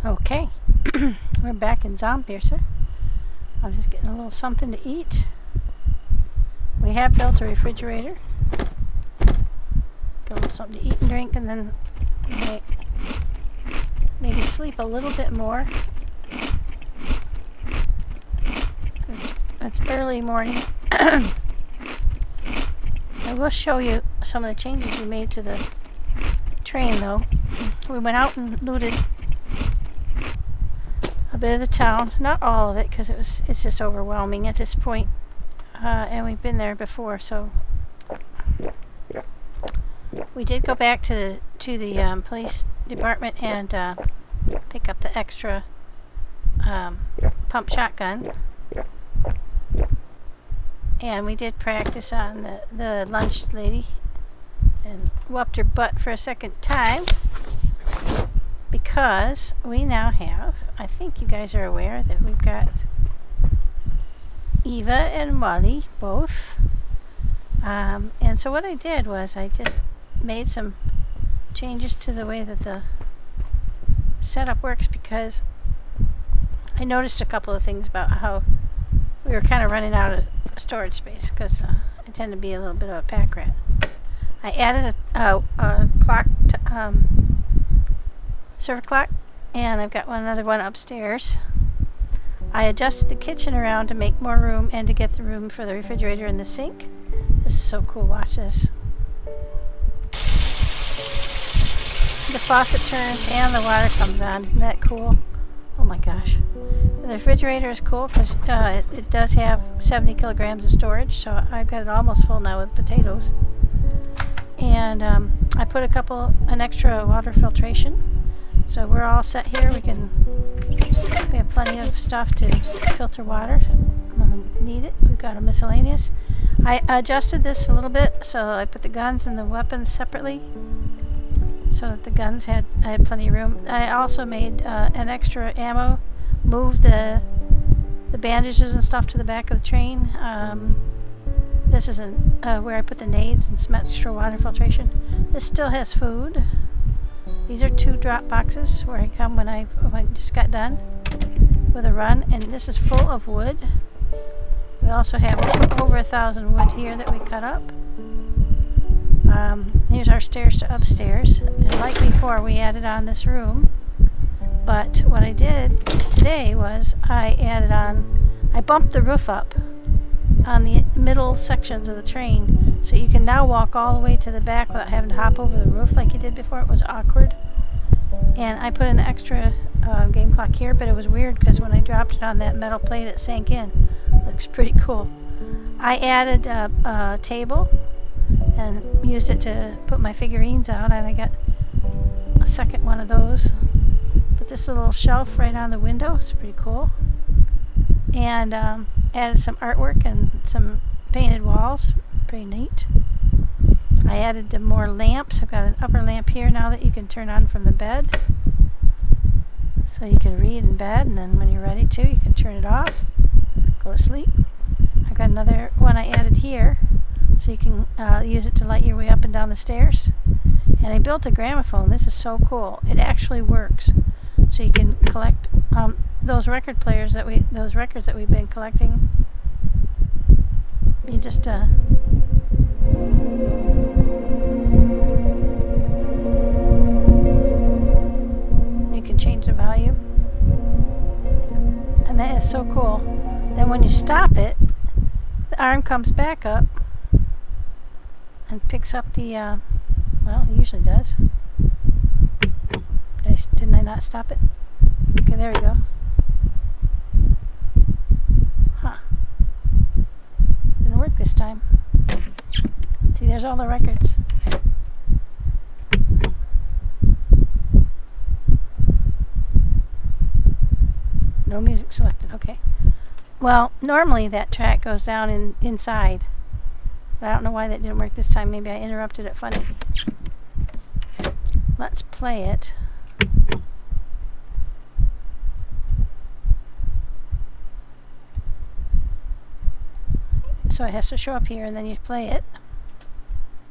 Okay, we're back in Zompiercer. I'm just getting a little something to eat. We have built a refrigerator. Got a little something to eat and drink, and then maybe sleep a little bit more. It's early morning. I will show you some of the changes we made to the train, though. We went out and looted a bit of the town, not all of it, because it's just overwhelming at this point. And we've been there before, so we did go back to the police department and pick up the extra pump shotgun. And we did practice on the lunch lady and whooped her butt for a second time, because we now have, I think you guys are aware that we've got Eva and Molly both. And so what I did was I just made some changes to the way that the setup works, because I noticed a couple of things about how we were kind of running out of storage space, because I tend to be a little bit of a pack rat. I added a clock, server clock, and I've got another one upstairs. I adjusted the kitchen around to make more room and to get the room for the refrigerator and the sink. This is so cool, watch this. The faucet turns and the water comes on. Isn't that cool? Oh my gosh. The refrigerator is cool because it does have 70 kilograms of storage, so I've got it almost full now with potatoes. And I put an extra water filtration. So we're all set here. We have plenty of stuff to filter water when we need it. We've got a miscellaneous. I adjusted this a little bit, so I put the guns and the weapons separately, so that the guns I had plenty of room. I also made an extra ammo, moved the bandages and stuff to the back of the train. This isn't where I put the nades and some extra water filtration. This still has food. These are 2 drop boxes where I come when I just got done with a run, and this is full of wood. We also have over 1,000 wood here that we cut up. Here's our stairs to upstairs, and like before, we added on this room. But what I did today was I bumped the roof up on the middle sections of the train, so you can now walk all the way to the back without having to hop over the roof like you did before. It was awkward. And I put an extra game clock here, but it was weird because when I dropped it on that metal plate, it sank in. Looks pretty cool. I added a table and used it to put my figurines out, and I got a second one of those. Put this little shelf right on the window. It's pretty cool. And added some artwork and some painted walls. Pretty neat. I added more lamps. I've got an upper lamp here now that you can turn on from the bed, so you can read in bed, and then when you're ready to, you can turn it off, go to sleep. I've got another one I added here, so you can use it to light your way up and down the stairs. And I built a gramophone. This is so cool. It actually works. So you can collect those records that we've been collecting. You just you can change the volume, and that is so cool. Then when you stop it, the arm comes back up and picks up the well, it usually does. Didn't I not stop it? Okay, there we go. Huh. Didn't work this time. See, there's all the records. No music selected, okay. Well, normally that track goes down inside. But I don't know why that didn't work this time. Maybe I interrupted it funny. Let's play it. So it has to show up here, and then you play it.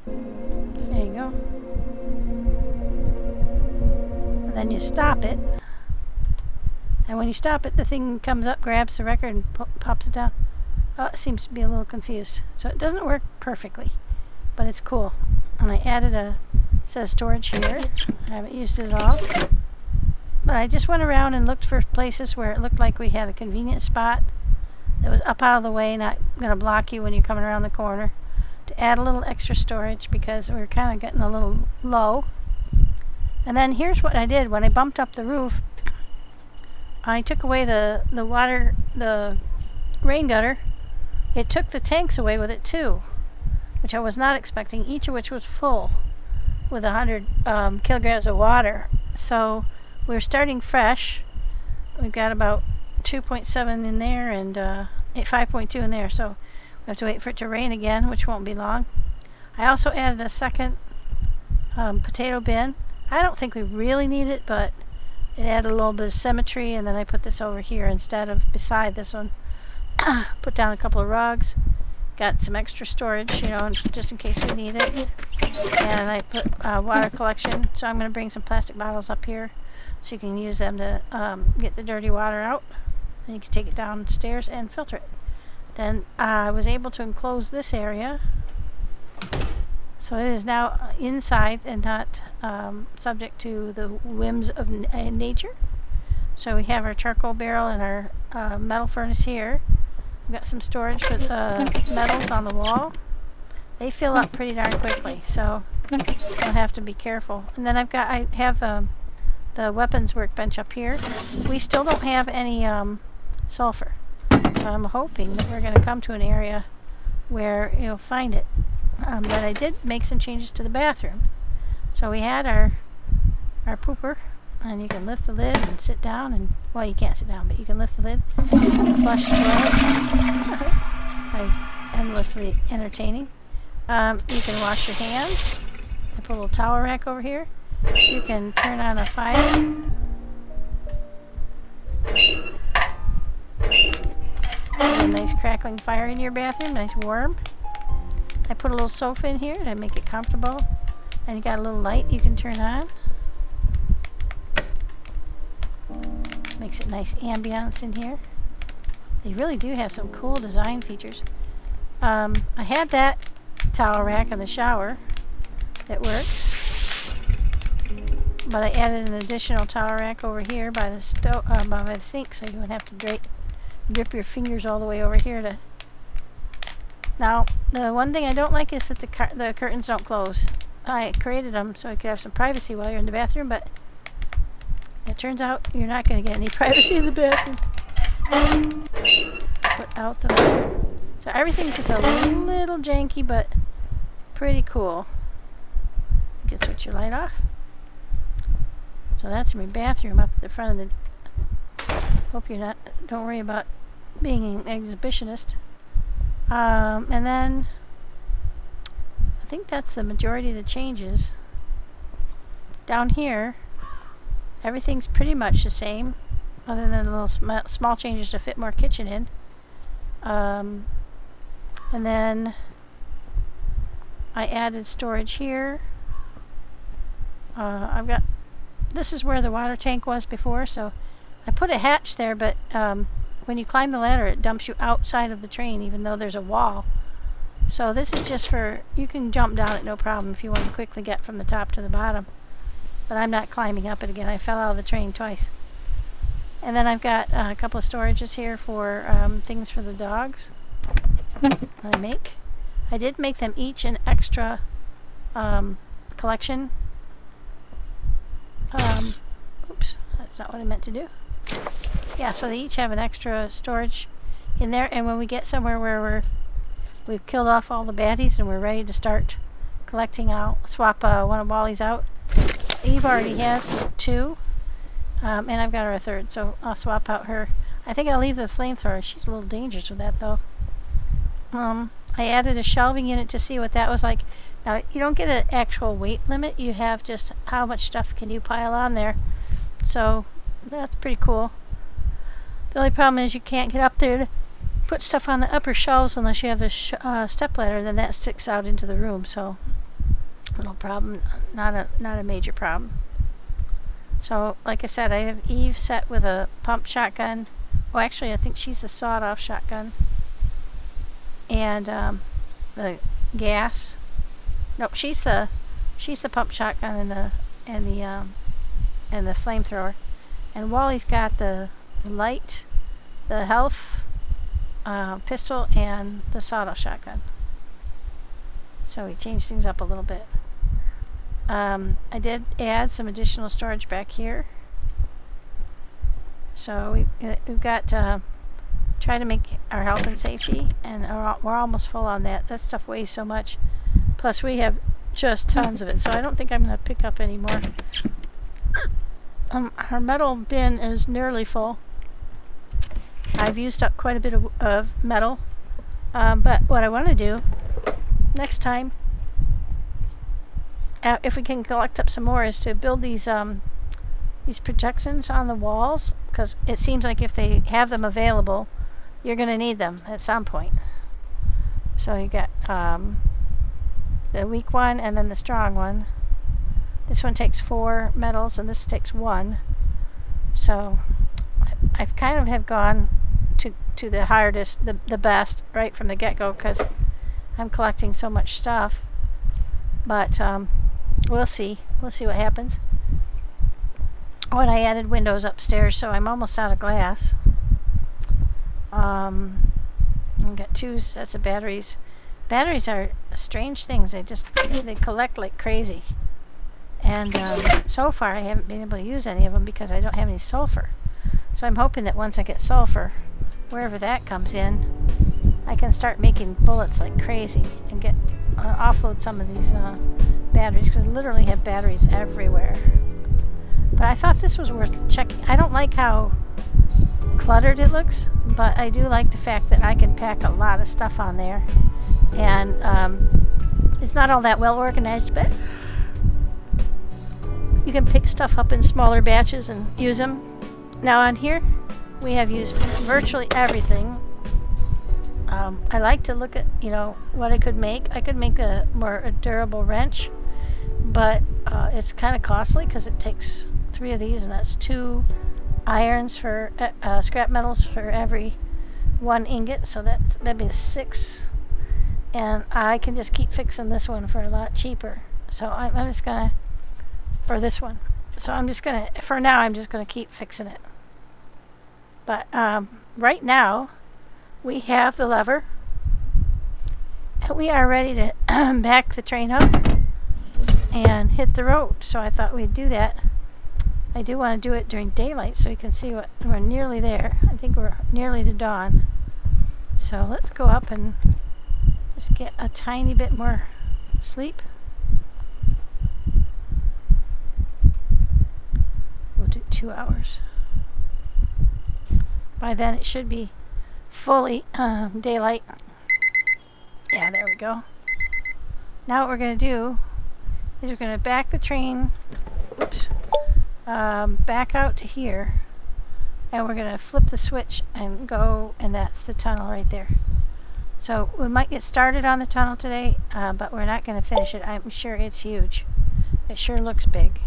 There you go. And then you stop it. And when you stop it, the thing comes up, grabs the record, and pops it down. Oh, it seems to be a little confused. So it doesn't work perfectly, but it's cool. And I added a set of storage here. I haven't used it at all. But I just went around and looked for places where it looked like we had a convenient spot that was up out of the way, not going to block you when you're coming around the corner, to add a little extra storage because we were kind of getting a little low. And then here's what I did. When I bumped up the roof, I took away the rain gutter. It took the tanks away with it too, which I was not expecting, each of which was full with 100 kilograms of water. So we're starting fresh. We've got about 2.7 in there and 5.2 in there, so we have to wait for it to rain again, which won't be long. I also added a second potato bin. I don't think we really need it, but it added a little bit of symmetry, and then I put this over here instead of beside this one. Put down a couple of rugs, got some extra storage, just in case we need it. And I put water collection, so I'm going to bring some plastic bottles up here so you can use them to get the dirty water out. Then you can take it downstairs and filter it. Then I was able to enclose this area, so it is now inside and not subject to the whims of nature. So we have our charcoal barrel and our metal furnace here. We've got some storage for the metals on the wall. They fill up pretty darn quickly, so I'll have to be careful. And then I have the weapons workbench up here. We still don't have any sulfur, so I'm hoping that we're going to come to an area where you'll find it. But I did make some changes to the bathroom. So we had our pooper, and you can lift the lid and sit down, and well, you can't sit down, but you can lift the lid and flush the toilet. Endlessly entertaining. You can wash your hands. I put a little towel rack over here. You can turn on a fire. A nice crackling fire in your bathroom, nice warm. I put a little sofa in here to make it comfortable, and you got a little light you can turn on. Makes it nice ambiance in here. They really do have some cool design features. I had that towel rack in the shower that works, but I added an additional towel rack over here by the by the sink, so you wouldn't have to drip your fingers all the way over here to. Now, the one thing I don't like is that the curtains don't close. I created them so I could have some privacy while you're in the bathroom, but it turns out you're not going to get any privacy in the bathroom. Put out the fire. So everything's just a little janky, but pretty cool. You can switch your light off. So that's my bathroom up at the front of the. Hope you're not. Don't worry about being an exhibitionist. And then I think that's the majority of the changes. Down here, everything's pretty much the same, other than the little small changes to fit more kitchen in. And then I added storage here. This is where the water tank was before, so I put a hatch there, but when you climb the ladder, it dumps you outside of the train, even though there's a wall. So this is just for, you can jump down it no problem if you want to quickly get from the top to the bottom. But I'm not climbing up it again. I fell out of the train twice. And then I've got a couple of storages here for things for the dogs. I did make them each an extra collection. Oops, that's not what I meant to do. Yeah, so they each have an extra storage in there, and when we get somewhere where we've killed off all the baddies and we're ready to start collecting, I'll swap one of Wally's out. Eve already has two, and I've got her a third, so I'll swap out her. I think I'll leave the flamethrower. She's a little dangerous with that, though. I added a shelving unit to see what that was like. Now, you don't get an actual weight limit. You have just how much stuff can you pile on there. So that's pretty cool. The only problem is you can't get up there to put stuff on the upper shelves unless you have a step ladder. Then that sticks out into the room. So little problem, not a major problem. So, like I said, I have Eve set with a pump shotgun. Well, actually, I think she's a sawed-off shotgun. And the gas. Nope, she's the pump shotgun and the flamethrower. And Wally's got the light, the health pistol, and the sawed-off shotgun. So we changed things up a little bit. I did add some additional storage back here. So we've got try to make our health and safety, and we're almost full on that. That stuff weighs so much. Plus we have just tons of it, so I don't think I'm going to pick up any more. Our metal bin is nearly full. I've used up quite a bit of metal, but what I want to do next time, if we can collect up some more, is to build these projections on the walls, because it seems like if they have them available, you're going to need them at some point. So you got the weak one and then the strong one. This one takes 4 metals and this takes 1. So I kind of have gone to the hardest, the best right from the get-go, because I'm collecting so much stuff. But we'll see what happens. Oh, and I added windows upstairs, so I'm almost out of glass. I've got 2 sets of batteries. Batteries are strange things. They collect like crazy. And so far I haven't been able to use any of them because I don't have any sulfur. So I'm hoping that once I get sulfur, wherever that comes in, I can start making bullets like crazy and get offload some of these batteries, because I literally have batteries everywhere. But I thought this was worth checking. I don't like how cluttered it looks, but I do like the fact that I can pack a lot of stuff on there. And it's not all that well organized, but you can pick stuff up in smaller batches and use them. Now on here, we have used virtually everything. I like to look at, what I could make. I could make a more durable wrench, but it's kind of costly because it takes 3 of these, and that's 2 irons for scrap metals for every 1 ingot. So that'd be 6. And I can just keep fixing this one for a lot cheaper. So I'm just gonna, or this one. So I'm just gonna, for now, I'm just gonna keep fixing it. But right now, we have the lever, and we are ready to back the train up and hit the road. So I thought we'd do that. I do want to do it during daylight so you can see we're nearly there. I think we're nearly to dawn. So let's go up and just get a tiny bit more sleep. We'll do 2 hours. By then it should be fully daylight. Yeah, there we go. Now what we're going to do is we're going to back the train, back out to here, and we're going to flip the switch and go, and that's the tunnel right there. So we might get started on the tunnel today, but we're not going to finish it. I'm sure it's huge. It sure looks big,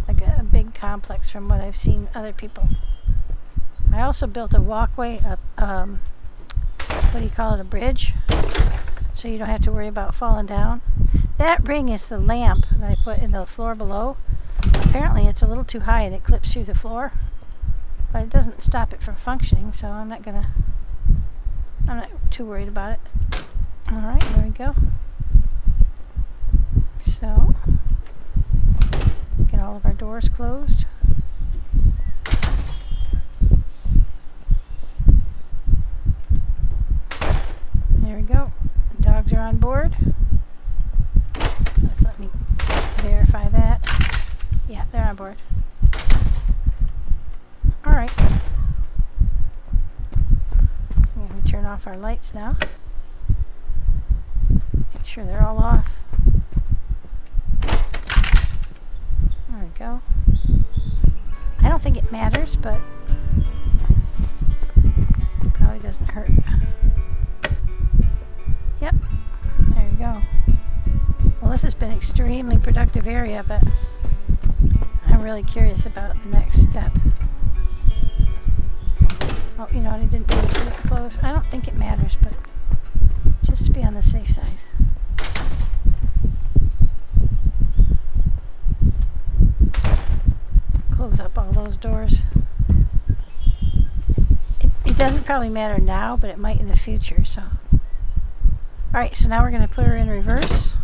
like a big complex from what I've seen other people. I also built a walkway, what do you call it, a bridge, so you don't have to worry about falling down. That ring is the lamp that I put in the floor below. Apparently it's a little too high and it clips through the floor, but it doesn't stop it from functioning, so I'm not too worried about it. Alright, there we go. So, get all of our doors closed. There we go. The dogs are on board. Let's let me verify that. Yeah, they're on board. Alright. I'm going to turn off our lights now. Make sure they're all off. There we go. I don't think it matters, but probably doesn't hurt. Yep, there you go. Well, this has been an extremely productive area, but I'm I'm really curious about the next step. Oh, you know what? I didn't really put it close. I don't think it matters, but just to be on the safe side. Close up all those doors. It doesn't probably matter now, but it might in the future, so. Alright, so now we're going to put her in reverse.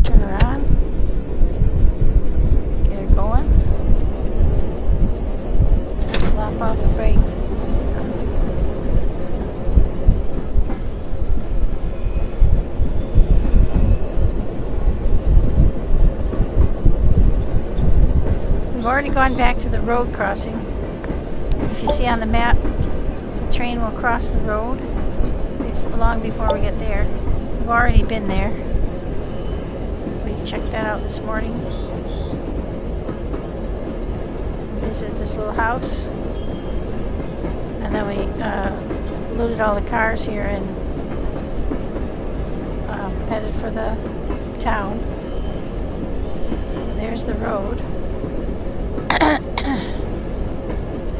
Turn her on. Get her going. Flop off the brake. We've already gone back to the road crossing. If you see on the map, the train will cross the road long before we get there. We've already been there. We checked that out this morning. We visited this little house. And then we loaded all the cars here and headed for the town. There's the road.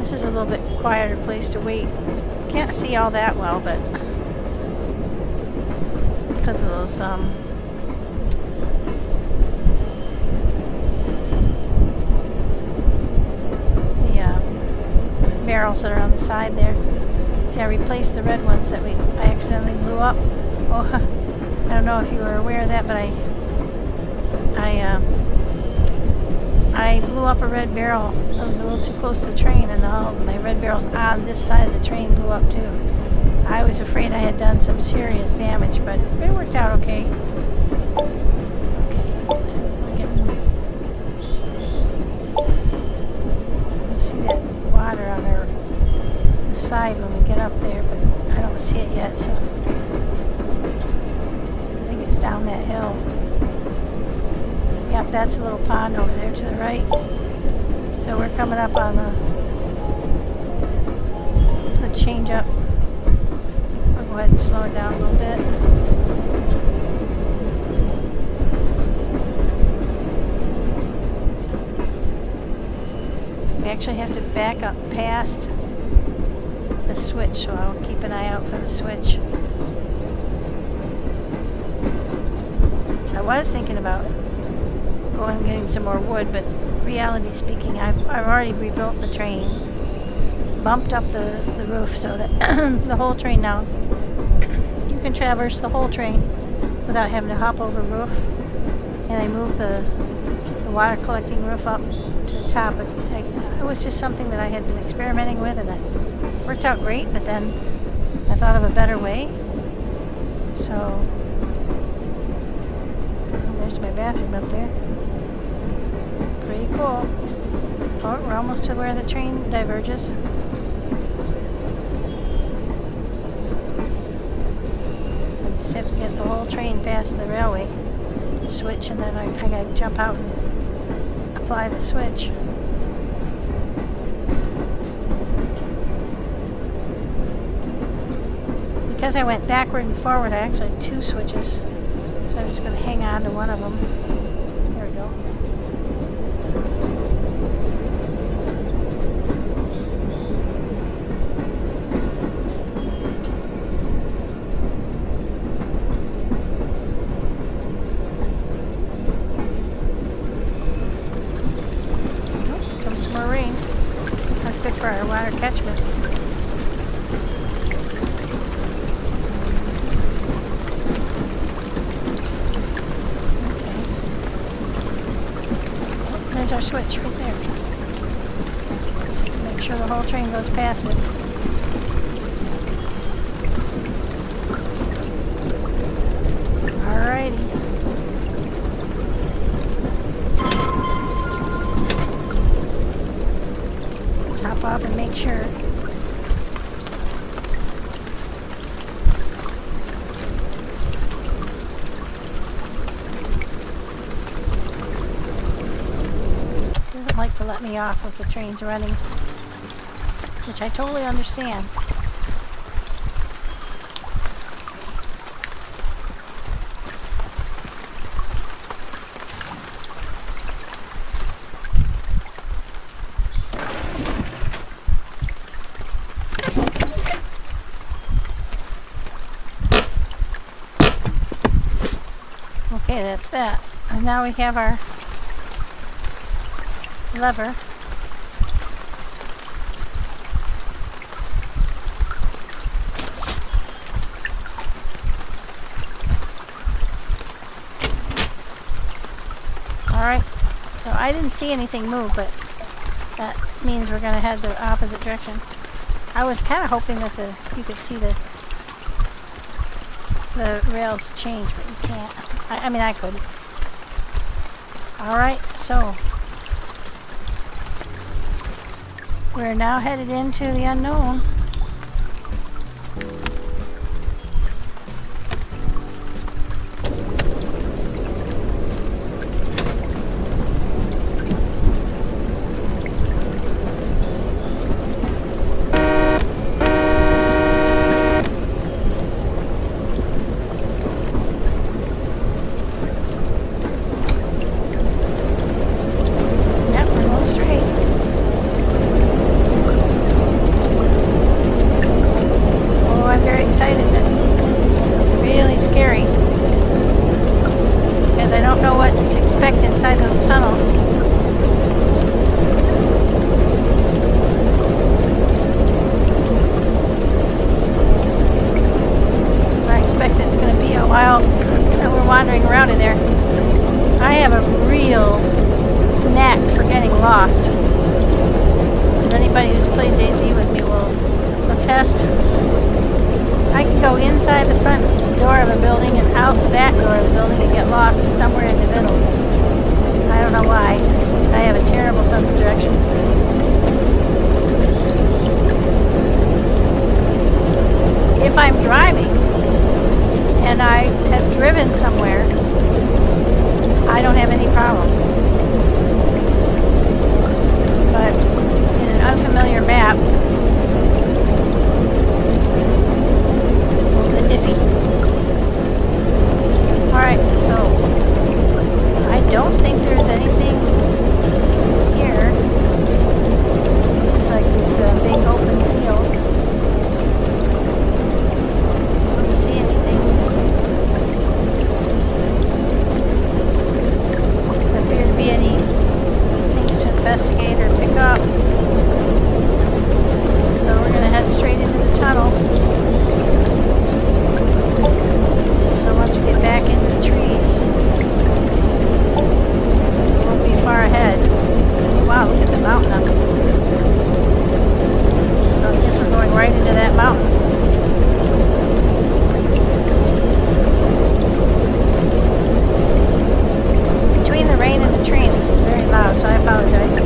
This is a little bit quieter place to wait. Can't see all that well, but because of those barrels that are on the side there. See, I replaced the red ones that I accidentally blew up. Oh, I don't know if you were aware of that, but I blew up a red barrel. It was a little too close to the train, and all my red barrels on this side of the train blew up too. I was afraid I had done some serious damage, but it worked out okay. You see that water on the side when we get up there, but I don't see it yet, so I think it's down that hill. Yep, that's a little pond over there to the right. So we're coming up on the change up. I'll go ahead and slow it down a little bit. We actually have to back up past the switch, so I'll keep an eye out for the switch. I was thinking about going and getting some more wood, but reality speaking, I've already rebuilt the train, bumped up the roof so that the whole train now, you can traverse the whole train without having to hop over a roof. And I moved the water collecting roof up to the top. It was just something that I had been experimenting with, and it worked out great, but then I thought of a better way. So there's my bathroom up there. Pretty cool. Oh, we're almost to where the train diverges. So I just have to get the whole train past the railway switch, and then I gotta jump out and apply the switch. Because I went backward and forward, I actually had two switches. So I'm just going to hang on to one of them. There we go. Oh, here comes some more rain. That's good for our water catchment. There's our switch right there. Just have to make sure the whole train goes past it. Alrighty. Let's hop off and make sure. Like to let me off if the train's running, which I totally understand. now we have our lever. Alright, so I didn't see anything move, but that means we're going to head the opposite direction. I was kind of hoping that you could see the rails change, but you can't. I mean, I couldn't. Alright, so we're now headed into the unknown. Wandering around in there. I have a real knack for getting lost. And anybody who's played DayZ with me will attest. I can go inside the front door of a building and out the back door of the building and get lost somewhere in the middle. I don't know why. I have a terrible sense of direction. If I'm driving and I have driven somewhere, I don't have any problem. But in an unfamiliar map, a little bit iffy. Alright, so I don't think there's anything here. This is like this big open field. I don't see anything. Any things to investigate or pick up. So we're going to head straight into the tunnel. So once we get back into the trees, we won't be far ahead. Wow, look at the mountain up. So I guess we're going right into that mountain. Between the rain and the train, this is very loud, so I apologize.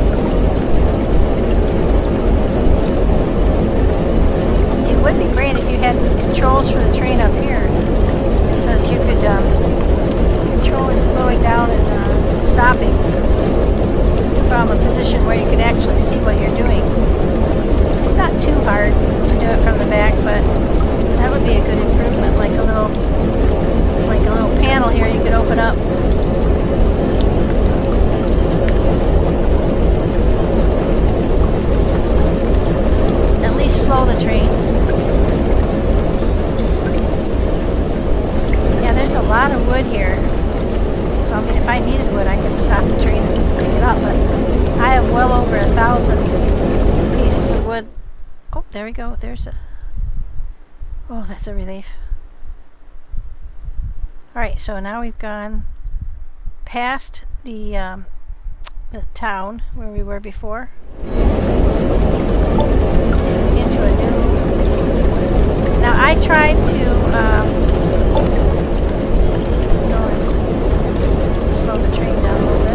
It would be great if you had controls for the train up here, so that you could control it slowing down and stopping from a position where you could actually see what you're doing. It's not too hard to do it from the back, but that would be a good improvement, like a little panel here you could open up. At least slow the train. Yeah, there's a lot of wood here. So I mean, if I needed wood, I could stop the train and pick it up, but I have well over 1,000 pieces of wood. Oh, there we go. There's a... Oh, that's a relief. Alright, so now we've gone past the town where we were before into a new... Now I tried to slow the train down a little bit.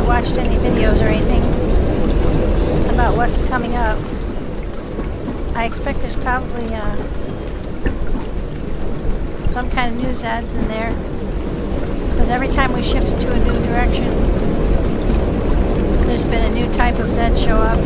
Watched any videos or anything about what's coming up. I expect there's probably some kind of news ads in there. Because every time we shifted to a new direction, there's been a new type of Zed show up.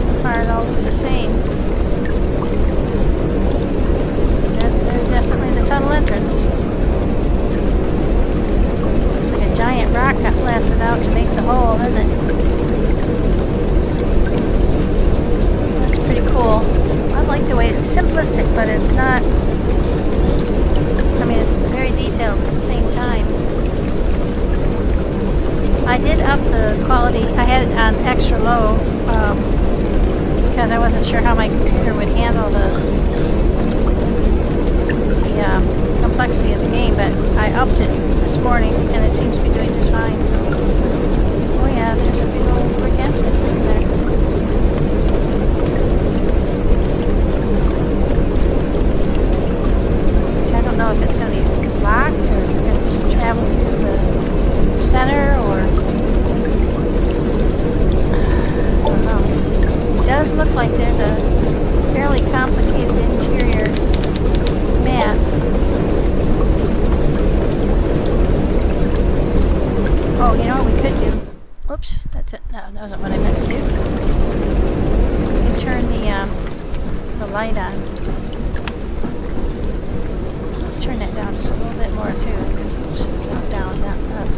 So far it all looks the same. There's definitely the tunnel entrance. Looks like a giant rock got blasted out to make the hole, isn't it? That's pretty cool. I like the way it's simplistic, but it's not. I mean, it's very detailed at the same time. I did up the quality. I had it on extra low because I wasn't sure how my computer would handle the complexity of the game, but I upped it this morning and it seems to be doing just fine. So. Oh yeah, there's a big old brick entrance, isn't there? So I don't know if it's going to be locked or if we're going to just travel through the center or... I don't know. It does look like there's a fairly complicated interior map. Oh, you know what we could do? Whoops, that's it. No, that wasn't what I meant to do. We can turn the light on. Let's turn that down just a little bit more too. Oops, not down, not up.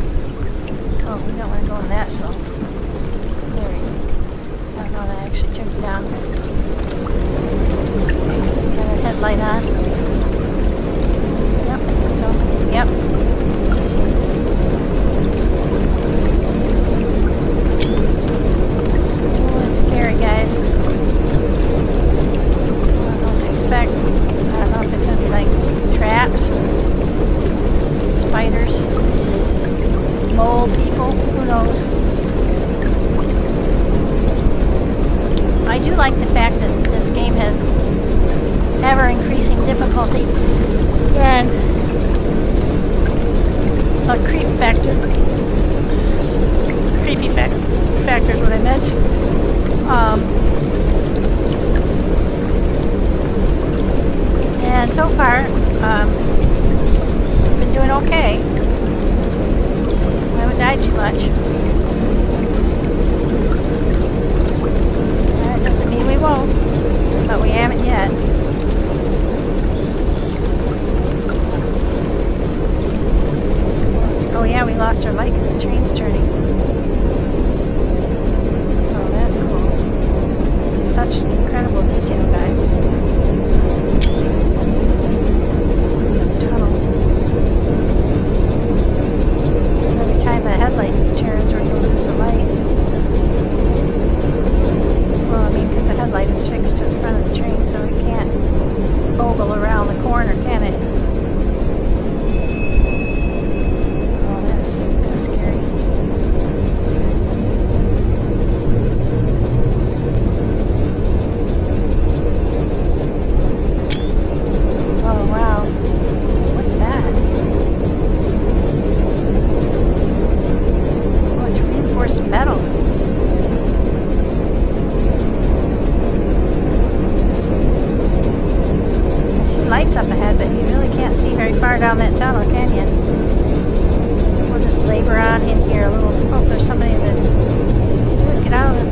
Oh, we don't want to go in that slow. There we go. I don't know that I actually turned it down. Got our headlight on. Yep, I think so. Yep. Scary, guys. I don't know what to expect. I don't know if it's going to be like traps or spiders, mole people, who knows. I do like the fact that this game has ever-increasing difficulty and a creep factor. Creepy factor is what I meant. And so far, been doing okay. I haven't died too much. That doesn't mean we won't, but we haven't yet. Oh yeah, we lost our light because the train's turning. Oh, that's cool. This is such incredible detail, guys. Tunnel. So every time the headlight turns, we're going to lose the light. Well, I mean, because the headlight is fixed to the front of the train, so it can't ogle around the corner, can it? Oh, that's scary. Oh, wow. What's that? Oh, it's reinforced metal. I see lights up ahead, but you really can't see very far down that tunnel, can you? We'll just labor on in here a little. Oh, there's somebody in the... Get out of it.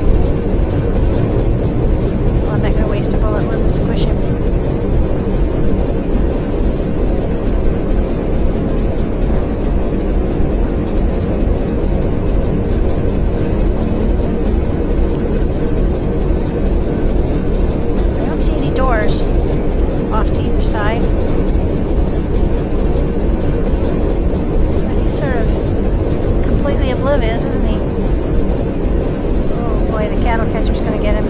Well, I'm not going to waste a bullet. We'll just squish him. I don't see any doors off to either side. But he's sort of completely oblivious, isn't he? Oh boy, the cattle catcher's going to get him.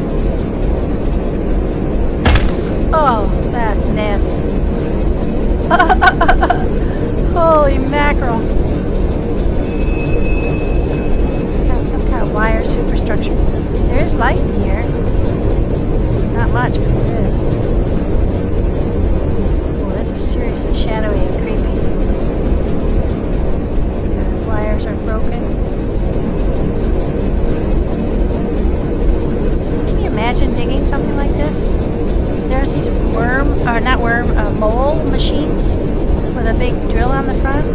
Oh, that's nasty. Holy mackerel. It's got some kind of wire superstructure. There is light in here. Not much, but there is. Oh, this is seriously shadowy and creepy. broken. Can you imagine digging something like this? There's these mole machines with a big drill on the front.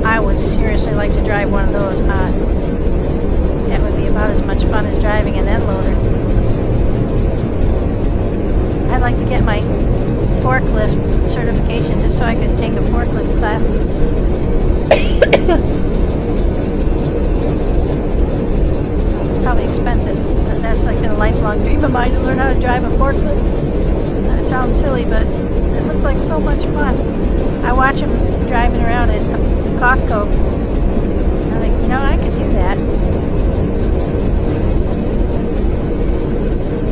I would seriously like to drive one of those. That would be about as much fun as driving an end loader. I'd like to get my forklift certification just so I could take a forklift class. It's probably expensive, but that's like been a lifelong dream of mine to learn how to drive a forklift. It sounds silly, but it looks like so much fun. I watch them driving around at Costco. I'm like, I could do that.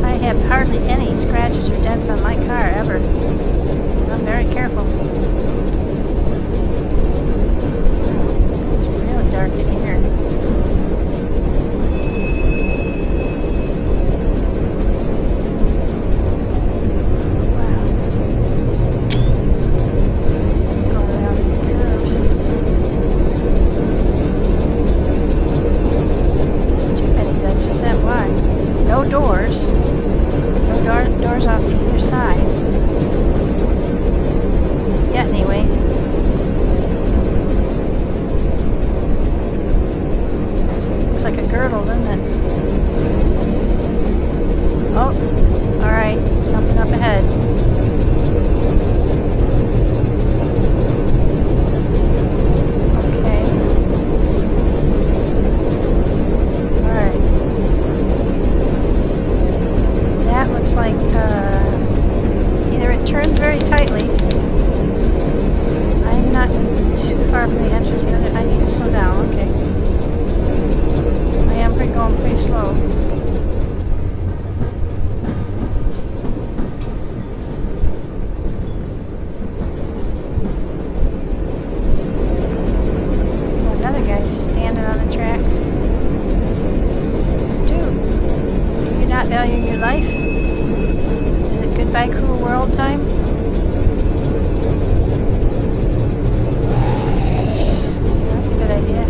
I have hardly any scratches or dents on my car ever. I'm very careful. This is really dark in here. Wow. Going around these curves. It's too many, that's just that wide. No doors. No doors off to either side. Yet, anyway. Looks like a girdle, doesn't it? Oh, alright. Something up ahead. Okay. Alright. That looks like, either it turns very tightly. I'm not too far from the entrance. I need to slow down. Okay. I am going pretty slow. Oh, another guy's standing on the tracks. Dude, do you not value your life? Is it goodbye cruel world time? That's a good idea.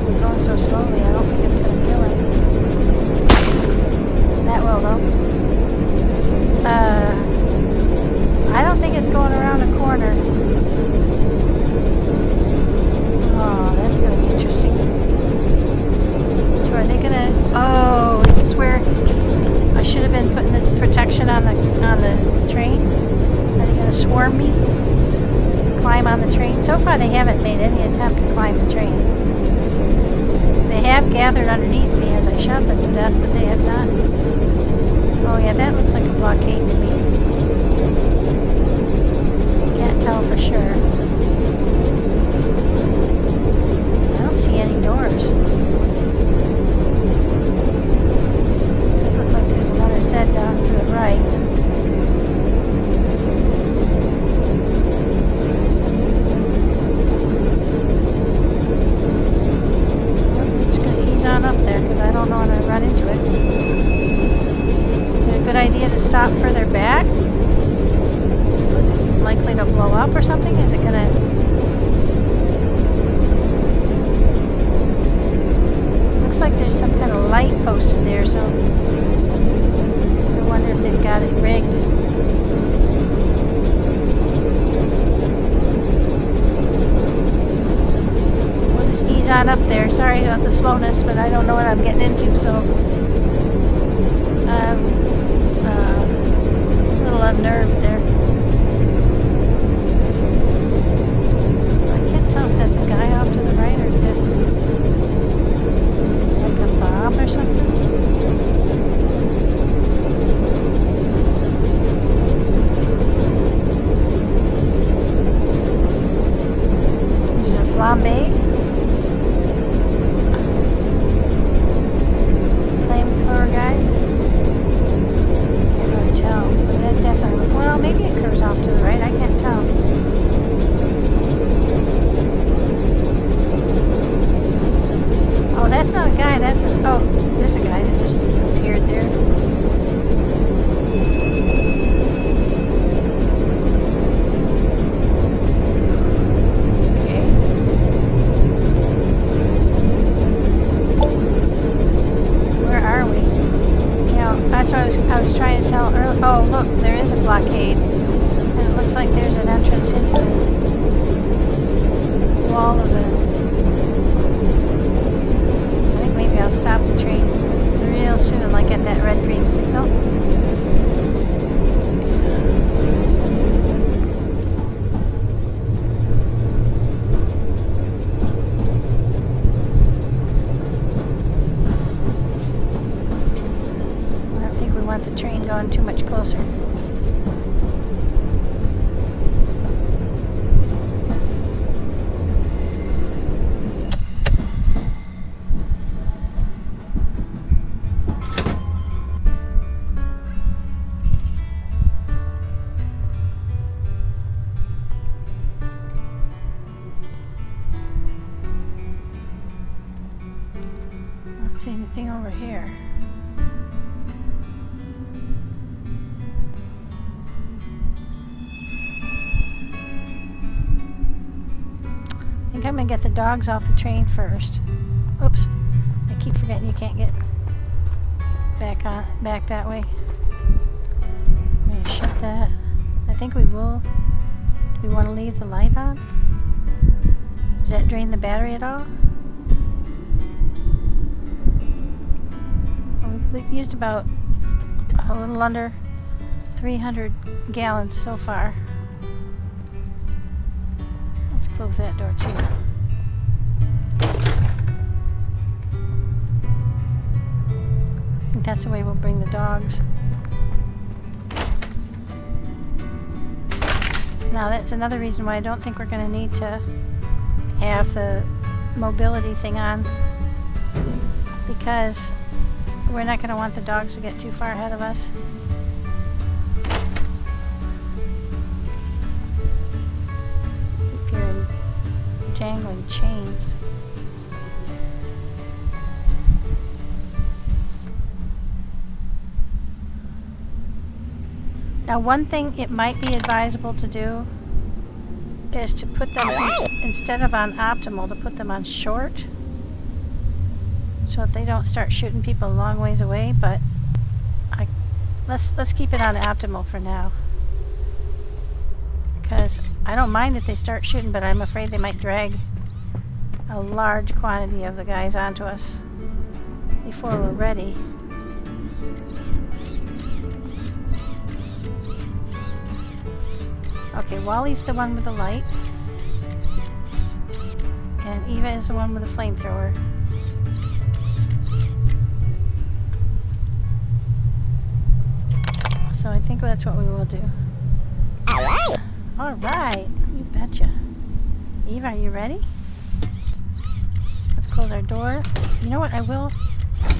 We're going so slowly, I don't think it's going to kill him. That will, though. I don't think it's going around a corner. Oh, that's going to be interesting. So are they going to... Oh, is this where I should have been putting the protection on the train? Are they going to swarm me? Climb on the train? So far they haven't made any attempt to climb the train. They have gathered underneath me as I shot them to death, but they have not. Oh yeah, that looks like a blockade to me. Can't tell for sure. I don't see any doors. Does look like there's another Z down to the right. I'm just going to ease on up there because I don't know when I run into it. Is it a good idea to stop further back? Is it likely to blow up or something? Is it going to... Looks like there's some kind of light posted there, so I wonder if they've got it rigged. We'll just ease on up there. Sorry about the slowness, but I don't know what I'm getting into, so a little unnerved there. I can't tell if that's a guy off to the right or if that's like a bomb or something. Is it a flambe? Flamethrower guy? Can't really tell, but that definitely... Well, maybe it curves off to the right. I can't tell. Oh, that's not a guy. That's a... Oh, there's a guy that just appeared there. going too much closer. I don't see anything over here. I think I'm gonna get the dogs off the train first. Oops, I keep forgetting you can't get back that way. I'm gonna shut that. I think we will. Do we want to leave the light on? Does that drain the battery at all? Well, we've used about a little under 300 gallons so far. Let's close that door too. I think that's the way we'll bring the dogs. Now that's another reason why I don't think we're going to need to have the mobility thing on, because we're not going to want the dogs to get too far ahead of us. Keep hearing jangling chains. Now, one thing it might be advisable to do is to put them, instead of on optimal, to put them on short, so that they don't start shooting people a long ways away. But let's keep it on optimal for now, because I don't mind if they start shooting, but I'm afraid they might drag a large quantity of the guys onto us before we're ready. Okay, Wally's the one with the light, and Eva is the one with the flamethrower. So I think that's what we will do. Alright, you betcha. Eva, are you ready? Let's close our door. You know what, I will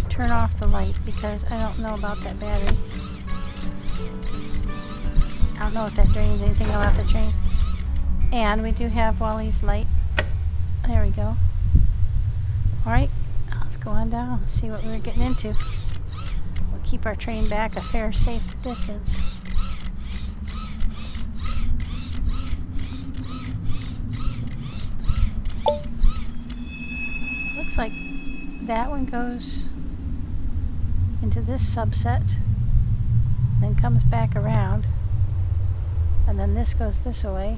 turn off the light because I don't know about that battery. I don't know if that drains anything off the train. And we do have Wally's light. There we go. Alright, let's go on down and see what we're getting into. We'll keep our train back a fair, safe distance. Looks like that one goes into this subset, then comes back around. And then this goes this way.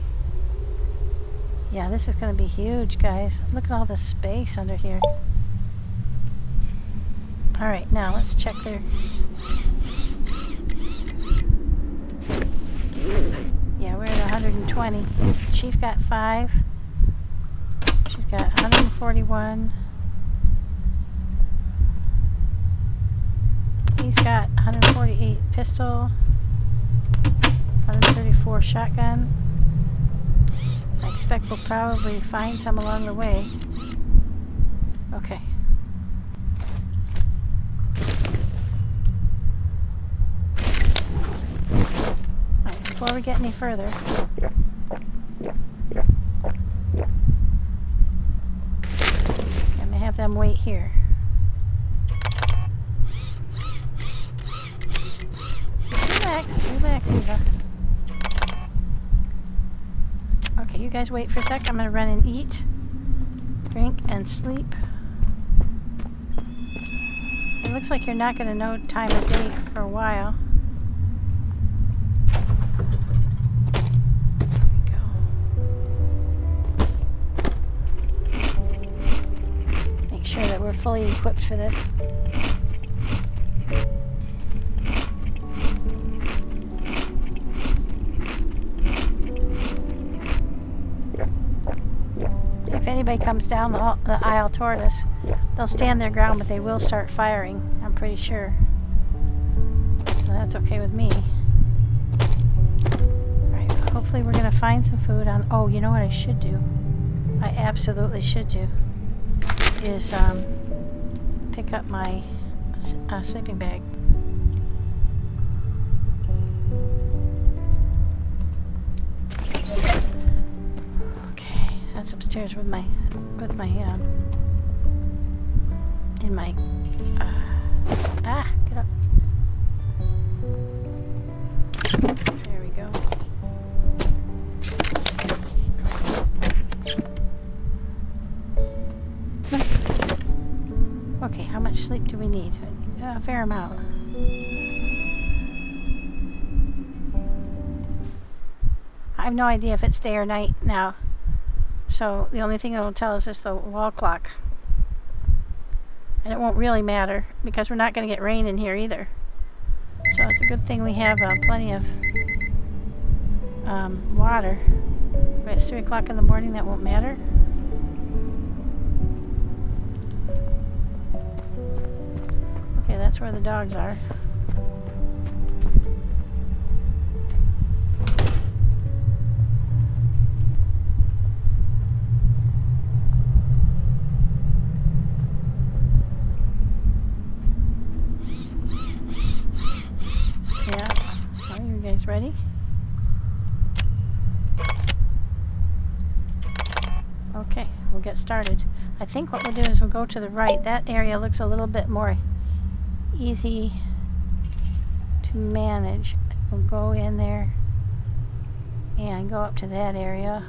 Yeah, this is going to be huge, guys. Look at all the space under here. Alright, now let's check their... Yeah, we're at 120. She's got 5. She's got 141. He's got 148 pistol. 134 shotgun. I expect we'll probably find some along the way. Okay. Alright, before we get any further, I'm gonna have them wait here. Relax, Eva. Okay, you guys wait for a sec. I'm gonna run and eat, drink, and sleep. It looks like you're not gonna know time of day for a while. There we go. Make sure that we're fully equipped for this. If anybody comes down the aisle toward us, they'll stand their ground, but they will start firing, I'm pretty sure. So that's okay with me. Alright, hopefully we're gonna find some food on... Oh, you know what I should do? I absolutely should do is pick up my sleeping bag. Okay, that's upstairs with my in my get up. There we go. Okay, how much sleep do we need? A fair amount. I have no idea if it's day or night now. So the only thing it will tell us is the wall clock. And it won't really matter because we're not going to get rain in here either. So it's a good thing we have plenty of water. If it's 3 o'clock in the morning, that won't matter. Okay, that's where the dogs are. Ready? Okay, we'll get started. I think what we'll do is we'll go to the right. That area looks a little bit more easy to manage. We'll go in there and go up to that area.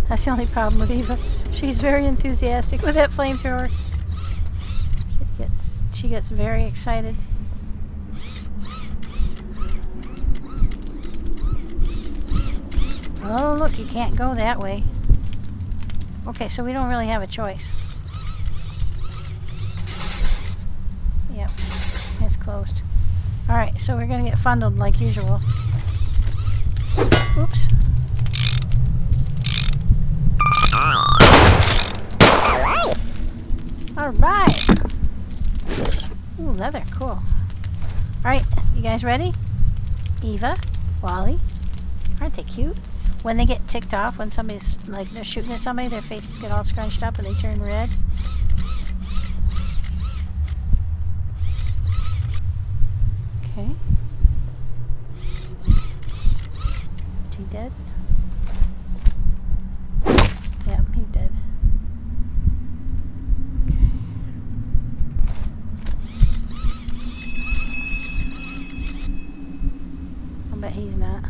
That's the only problem with Eva. She's very enthusiastic with that flamethrower. She gets very excited. Oh, look, you can't go that way. Okay, so we don't really have a choice. Yep, it's closed. Alright, so we're gonna get funneled like usual. Oops. Alright! Ooh, leather, cool. Alright, you guys ready? Eva, Wally, aren't they cute? When they get ticked off, when somebody's, like, they're shooting at somebody, their faces get all scrunched up and they turn red. Okay. Is he dead? Yep, he's dead. Okay. I'll bet he's not.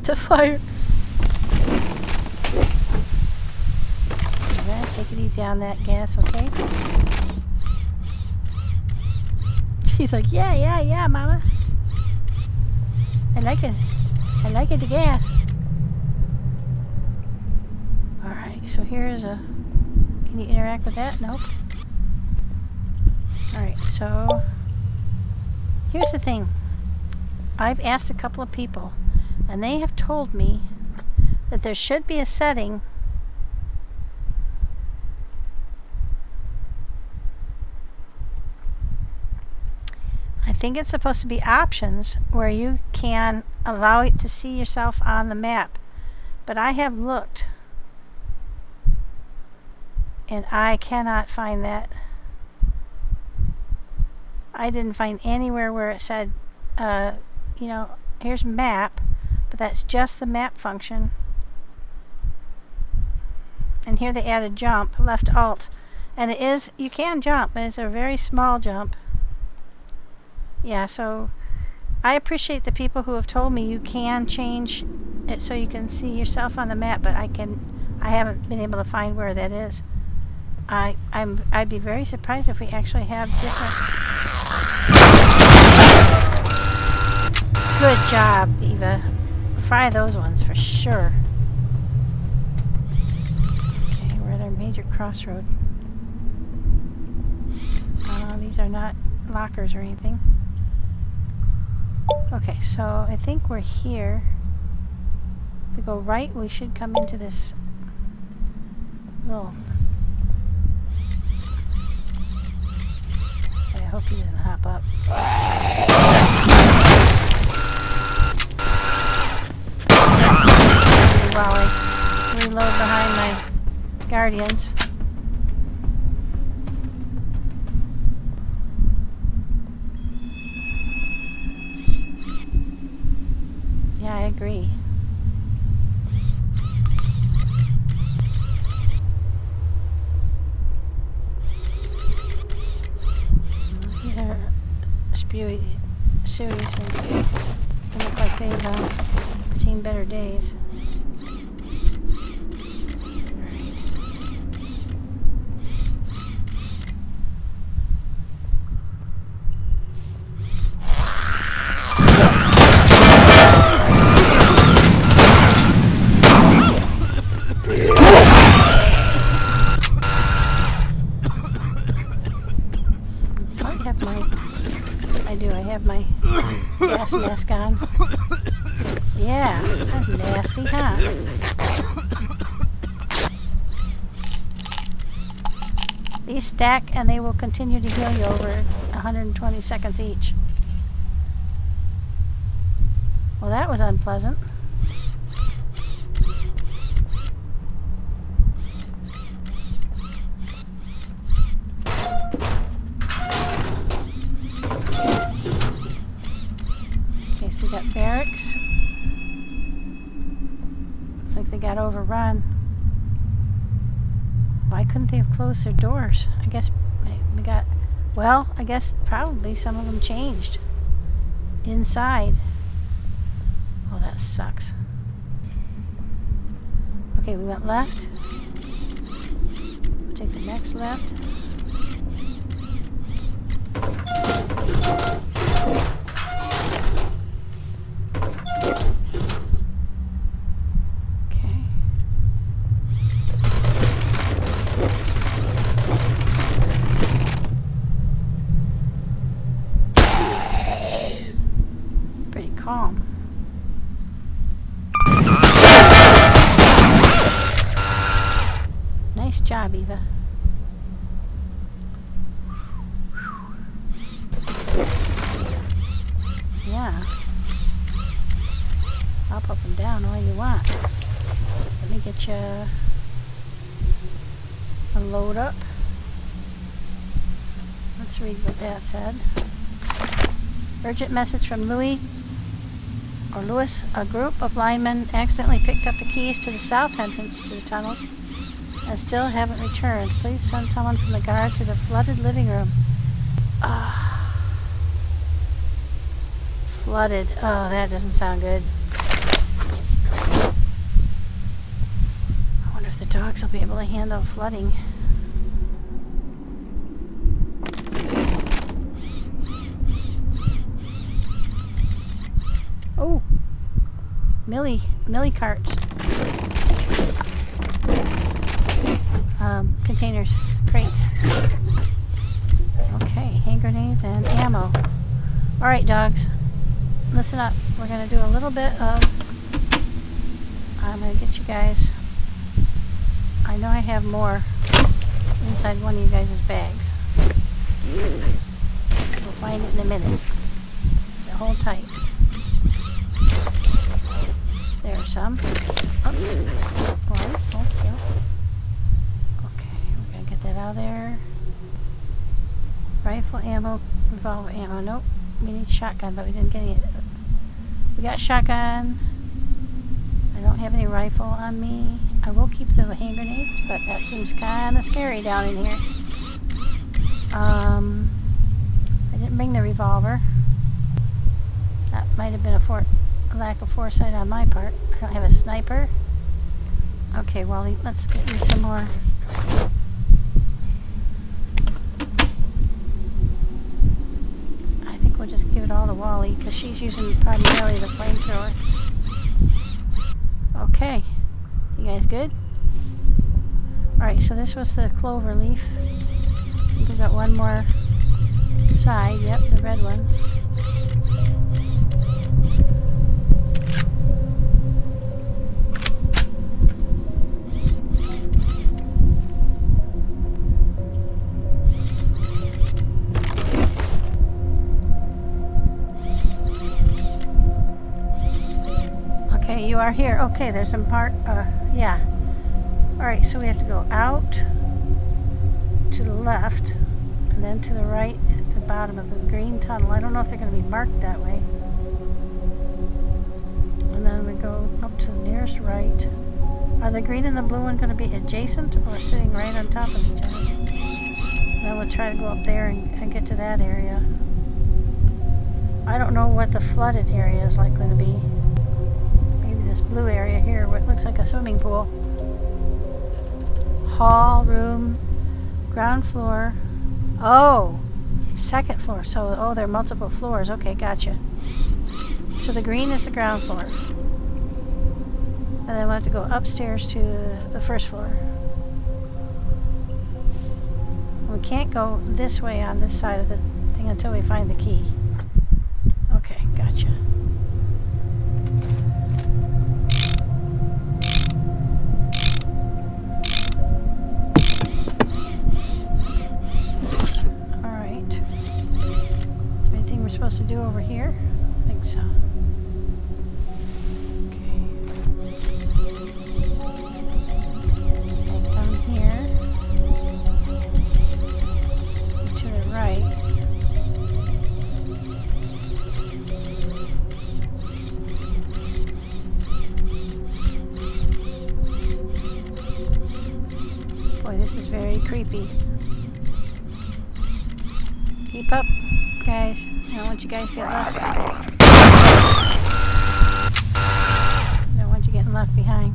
To fire. Right, take it easy on that gas, okay? She's like, yeah, mama. I like it. I like it, the gas. Alright, so here's a... Can you interact with that? Nope. Alright, so... Here's the thing. I've asked a couple of people, and they have told me that there should be a setting I think it's supposed to be options where you can allow it to see yourself on the map. But I have looked and I cannot find that. I didn't find anywhere where it said, you know, here's map. But that's just the map function. And here they added jump, left alt. And it is, you can jump, but it's a very small jump. Yeah, so I appreciate the people who have told me you can change it so you can see yourself on the map, but I haven't been able to find where that is. I'd be very surprised if we actually have different. Good job, Eva. Fry those ones for sure. Okay, we're at our major crossroad. These are not lockers or anything. Okay, so I think we're here. If we go right, we should come into this little... I hope he doesn't hop up. While I reload behind my guardians. Yeah, I agree. These are serious and they look like they've seen better days. I have my gas mask on. Yeah, that's nasty, huh? These stack and they will continue to heal you over 120 seconds each. Well, that was unpleasant. Got barracks. Looks like they got overrun. Why couldn't they have closed their doors? I guess we got... Well, I guess probably some of them changed. Inside. Oh, that sucks. Okay, we went left. We'll take the next left. Calm. Nice job, Eva. Yeah. Hop up and down all you want. Let me get you a load up. Let's read what that said. Urgent message from Louis. A group of linemen accidentally picked up the keys to the south entrance to the tunnels and still haven't returned. Please send someone from the guard to the flooded living room. Flooded. Oh, that doesn't sound good. I wonder if the dogs will be able to handle flooding. Oh, Millie carts. Containers, crates. Okay, hand grenades and ammo. Alright, dogs, listen up. We're going to do a little bit of... I'm going to get you guys... I know I have more inside one of you guys' bags. We'll find it in a minute. Hold tight. There are some. Oops. Hold still. Okay, we're going to get that out of there. Rifle ammo, revolver ammo. Nope. We need shotgun, but we didn't get any. We got shotgun. I don't have any rifle on me. I will keep the hand grenades, but that seems kind of scary down in here. I didn't bring the revolver. That might have been a a lack of foresight on my part. I don't have a sniper. Okay, Wally, let's get you some more. I think we'll just give it all to Wally because she's using primarily the flamethrower. Okay, you guys good? Alright, so this was the clover leaf. I think we've got one more side. Yep, the red one. Okay, you are here. Okay, there's some part, yeah. Alright, so we have to go out to the left and then to the right at the bottom of the green tunnel. I don't know if they're going to be marked that way. And then we go up to the nearest right. Are the green and the blue one going to be adjacent or sitting right on top of each other? And then we'll try to go up there and get to that area. I don't know what the flooded area is likely to be. Maybe this blue area here where it looks like a swimming pool. Hall, room, ground floor. Oh, second floor. So, oh, there are multiple floors. Okay, gotcha. So the green is the ground floor. And then we'll have to go upstairs to the first floor. We can't go this way on this side of the thing until we find the key. Okay, gotcha. Supposed to do over here? I think so. Okay. Back down here. To the right. Boy, this is very creepy. Keep up, guys. I don't want you guys getting left. I don't want you getting left behind.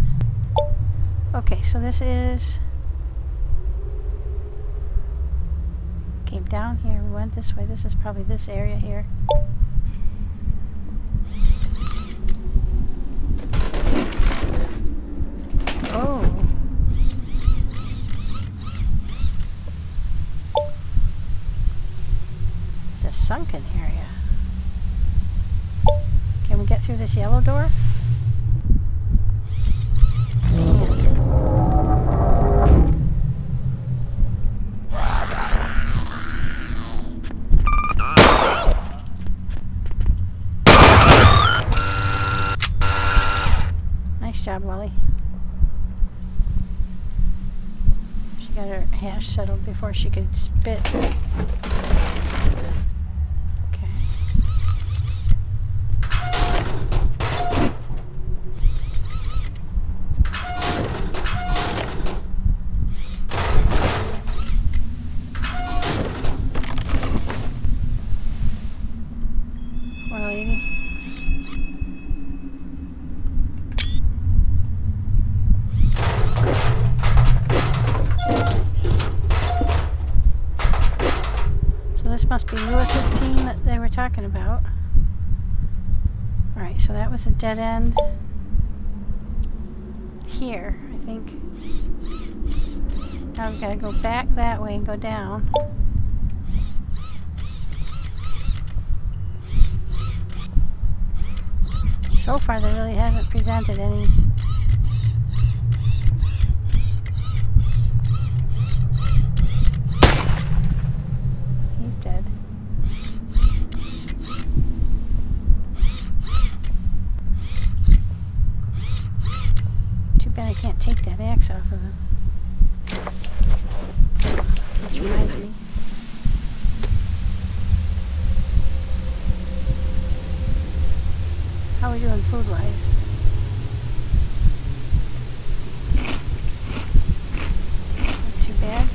Okay, so this is... Came down here, we went this way. This is probably this area here. Oh. The sunken area. Can we get through this yellow door? Nice job, Wally. She got her hash settled before she could spit. Must be Lewis's team that they were talking about. Alright, so that was a dead end here, I think. Now we've got to go back that way and go down. So far they really haven't presented any. Dead. Too bad I can't take that axe off of him. Which reminds me. How are we doing food-wise? Not too bad.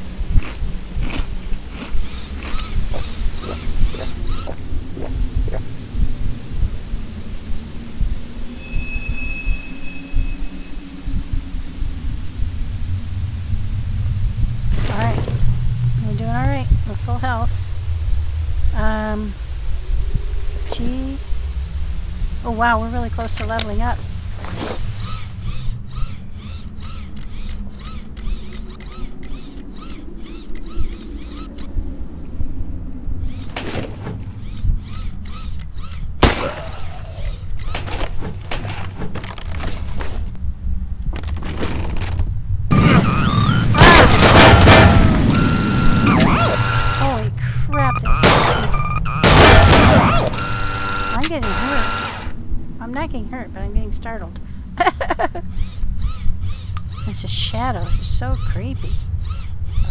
Oh wow, we're really close to leveling up. I'm getting hurt. I'm not getting hurt, but I'm getting startled. It's just shadows. It's so creepy.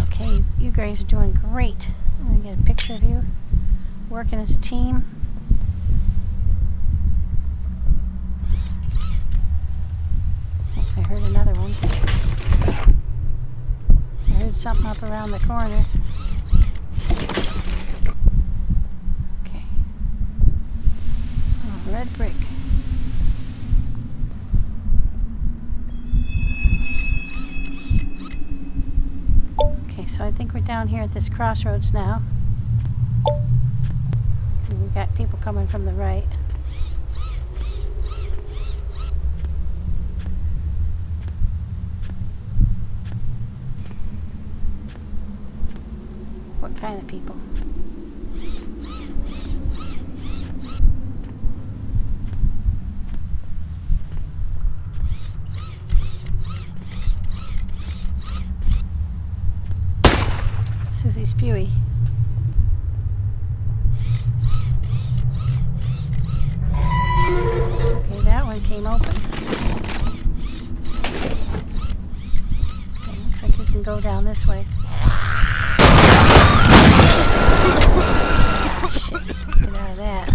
Okay, you guys are doing great. I'm going to get a picture of you working as a team. Oh, I heard another one. I heard something up around the corner. Red brick. Okay, so I think we're down here at this crossroads now. And we've got people coming from the right. What kind of people? Susie Spewy. Okay, that one came open. Okay, looks like we can go down this way. Ah, shit. Get out of that.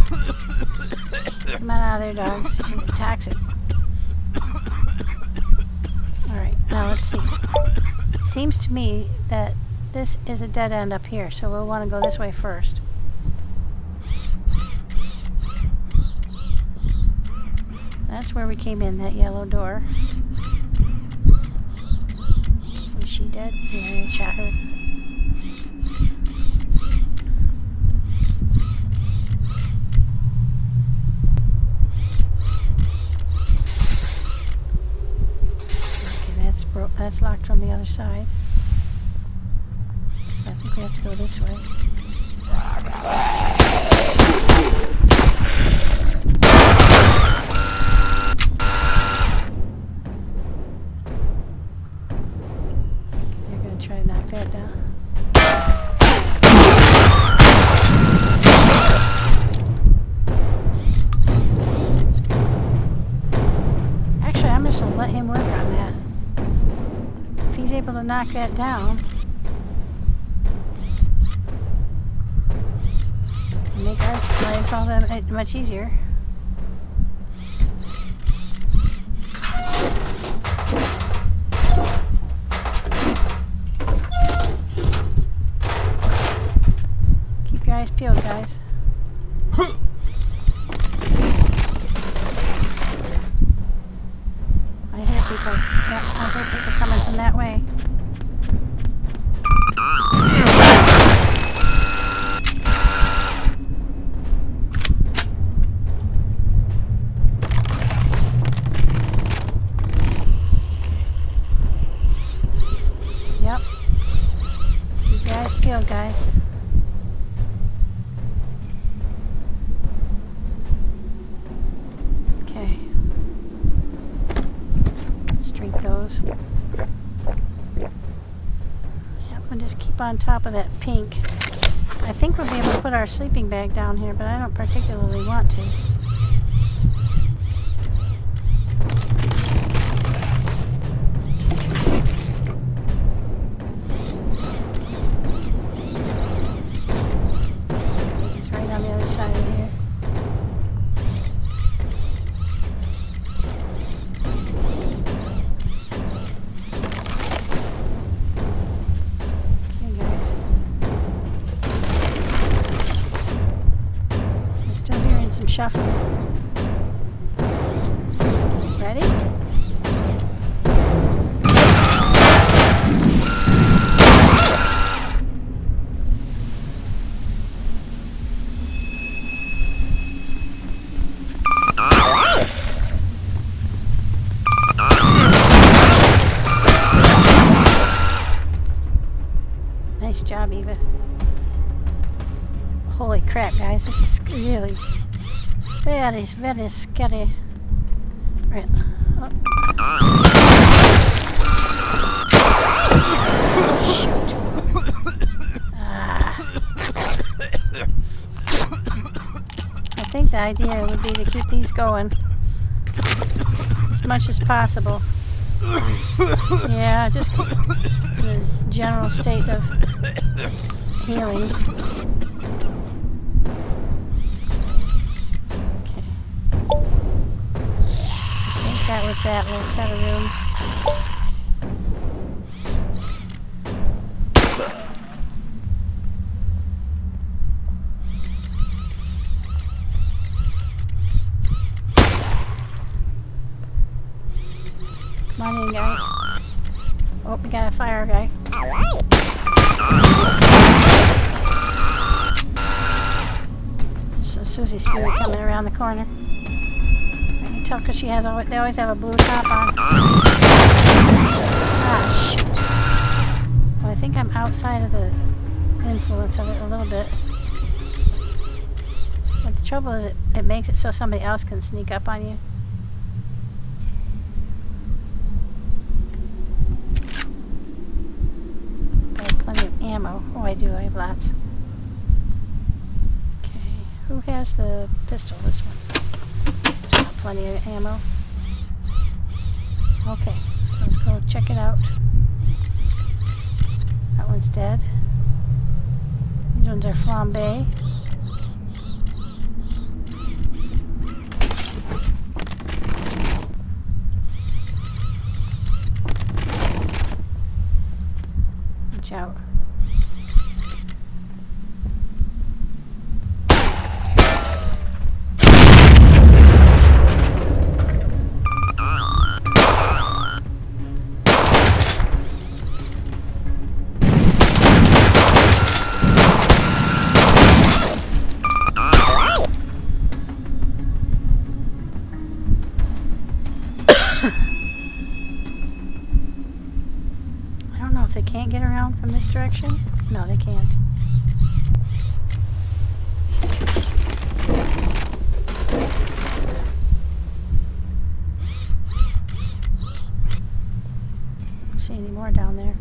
Come on out of there, dogs. You're toxic. Alright, now let's see. Seems to me that this is a dead end up here, so we'll want to go this way first. That's where we came in, that yellow door. Is she dead? Yeah, I shot her. Okay, that's locked from the other side. I think we have to go this way. They're going to try to knock that down. Actually, I'm just going to let him work on that. If he's able to knock that down, make our lives all that much easier. Keep your eyes peeled, guys. I hear people. Yep, I hear people coming from that way. Yep. Keep your eyes peeled, guys. Okay. Let's drink those. Yep, we'll just keep on top of that pink. I think we'll be able to put our sleeping bag down here, but I don't particularly want to. Shuffle. Ready? me, but holy crap, guys, this is really very scary. Right. Oh. Shoot. I think the idea would be to keep these going as much as possible. Yeah, just the general state of healing. Okay. I think that was that little set of rooms. Come on in, guys. Oh, we got a fire guy. So Susie's spirit coming around the corner. I can tell because they always have a blue top on. Ah, shoot. Well, I think I'm outside of the influence of it a little bit. But the trouble is it makes it so somebody else can sneak up on you. Ammo. Oh, I do. I have lots. Okay. Who has the pistol? This one. Plenty of ammo. Okay. Let's go check it out. That one's dead. These ones are flambe. Watch out. They can't get around from this direction? No, they can't. Don't see any more down there.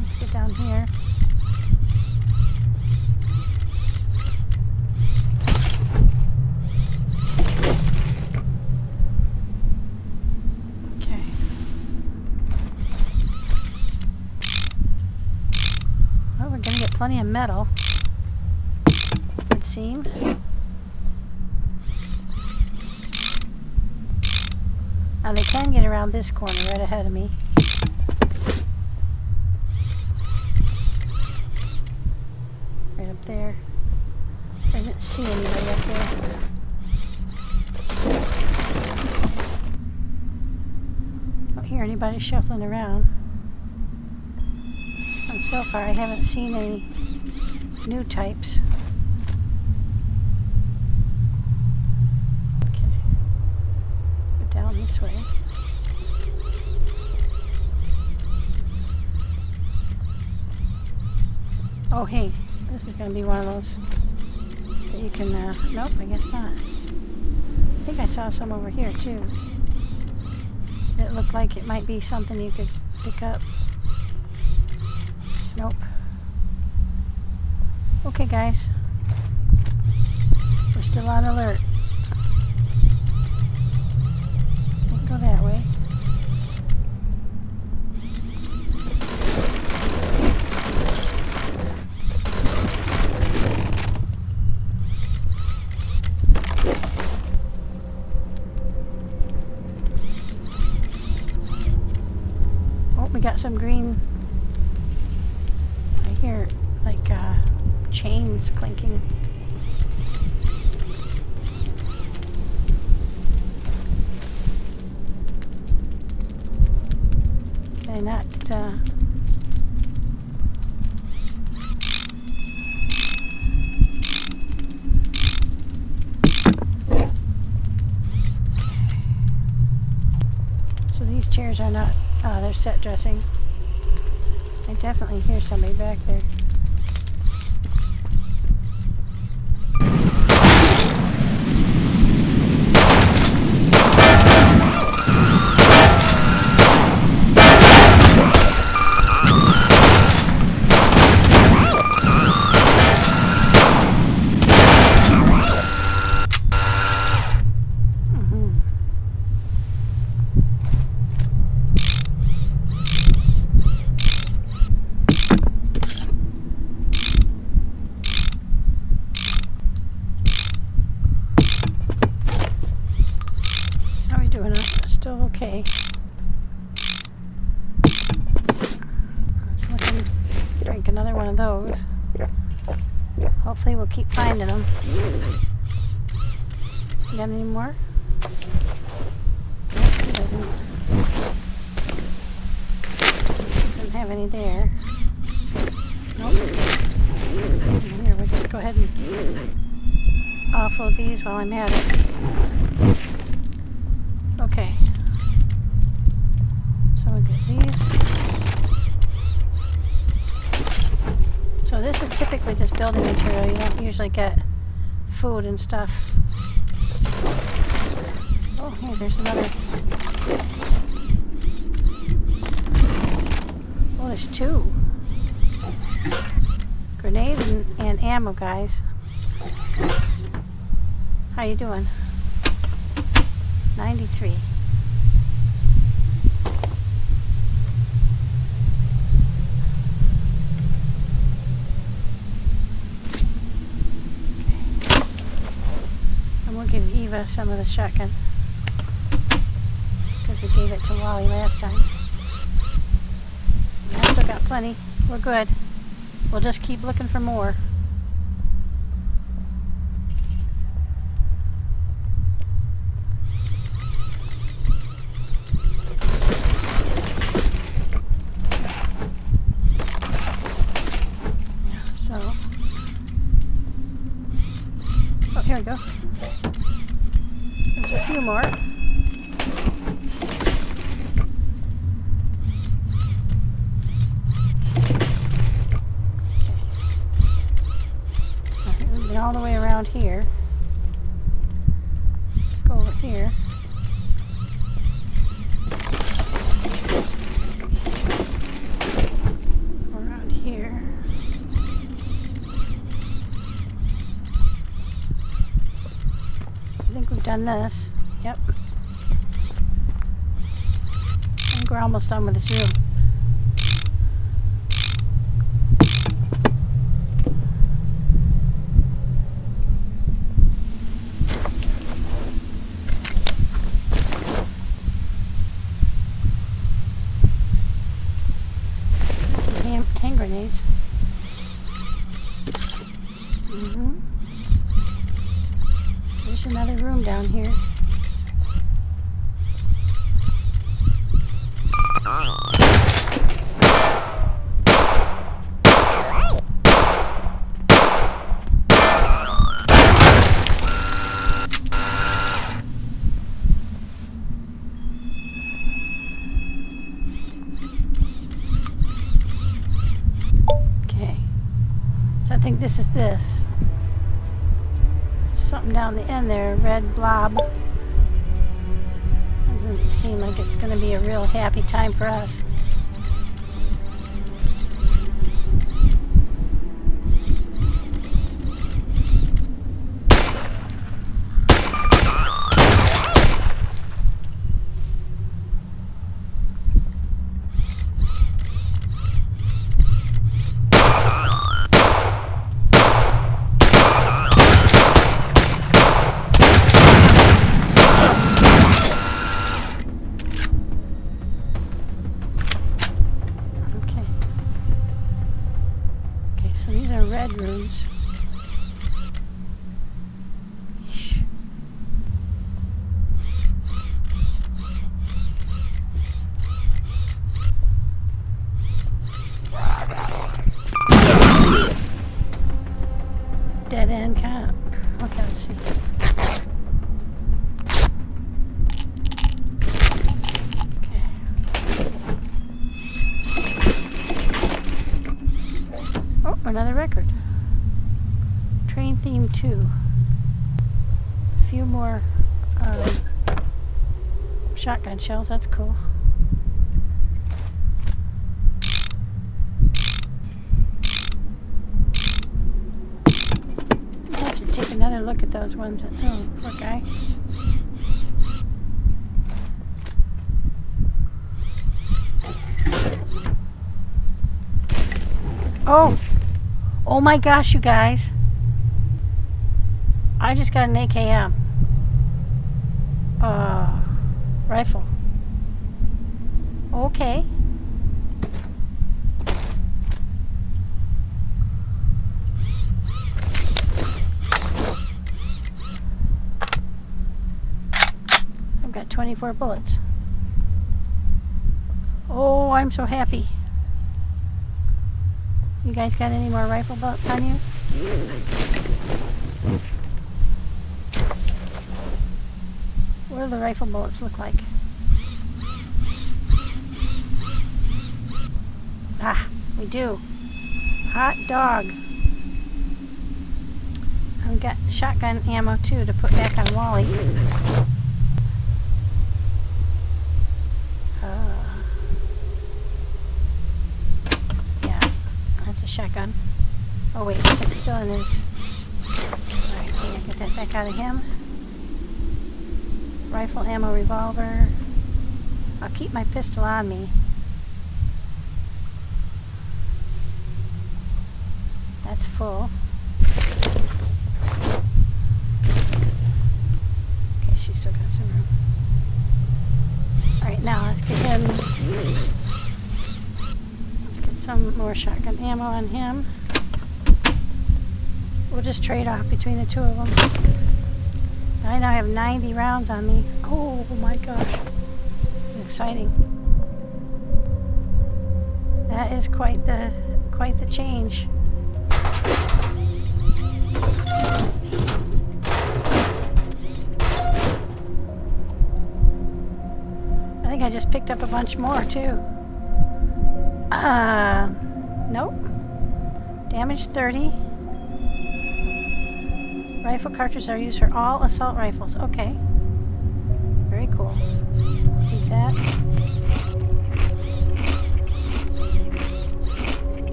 Let's get down here. Plenty of metal, it would seem. Now they can get around this corner right ahead of me. Right up there. I didn't see anybody up there. Don't hear anybody shuffling around. And so far I haven't seen any new types. Okay. Go down this way. Oh hey, this is going to be one of those that you can, nope, I guess not. I think I saw some over here too. It looked like it might be something you could pick up. Nope. Okay, guys. We're still on alert. Can't go that way. Oh, we got some green. I hear like chains clinking. Okay, not chairs are not, they're set dressing. I definitely hear somebody back there. Still okay. Let's look and drink another one of those. Hopefully we'll keep finding them. You got any more? Nope, he doesn't. Doesn't have any there. Nope. Here, we'll just go ahead and offload these while I'm at it. Okay. So we get these. So this is typically just building material. You don't usually get food and stuff. Oh, here, there's another. Oh, there's two. Grenade and ammo, guys. How you doing? 93. And we'll give Eva some of the shotgun because we gave it to Wally last time. I've still got plenty. We're good. We'll just keep looking for more. Here we go. There's a few more. Okay. We've been all the way around here. Let's go over here. Go around here. I think we've done this. Yep. I think we're almost done with this room. Hand grenades. There's another room down here. Okay. So I think this is this. Something down the end there, red blob. Doesn't seem like it's going to be a real happy time for us. another record. Train theme 2. A few more shotgun shells, that's cool. I have to take another look at those ones. Oh, poor guy. Oh! Oh my gosh, you guys. I just got an AKM. Rifle. Okay. I've got 24 bullets. Oh, I'm so happy. You guys got any more rifle bullets on you? What do the rifle bullets look like? Ah, we do. Hot dog. I've got shotgun ammo too to put back on Wally. Yeah, that's a shotgun. Oh wait, it's still in his... Alright, okay, get that back out of him. Rifle, ammo, revolver. I'll keep my pistol on me. That's full. Okay, she's still got some room. Alright, now let's get him. Let's get some more shotgun ammo on him. We'll just trade off between the two of them. I now have 90 rounds on me. Oh my gosh. Exciting. That is quite the change. I think I just picked up a bunch more too. Nope. Damage 30. Rifle cartridges are used for all assault rifles. Okay. Very cool. Take that.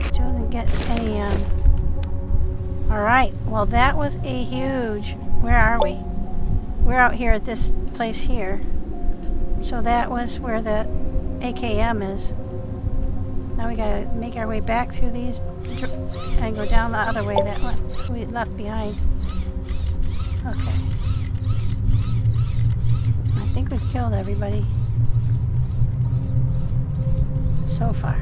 Still didn't get any, Alright. Well, that was a huge... Where are we? We're out here at this place here. So that was where the AKM is. Now we gotta make our way back through these and go down the other way that one we left behind. Okay. I think we've killed everybody so far.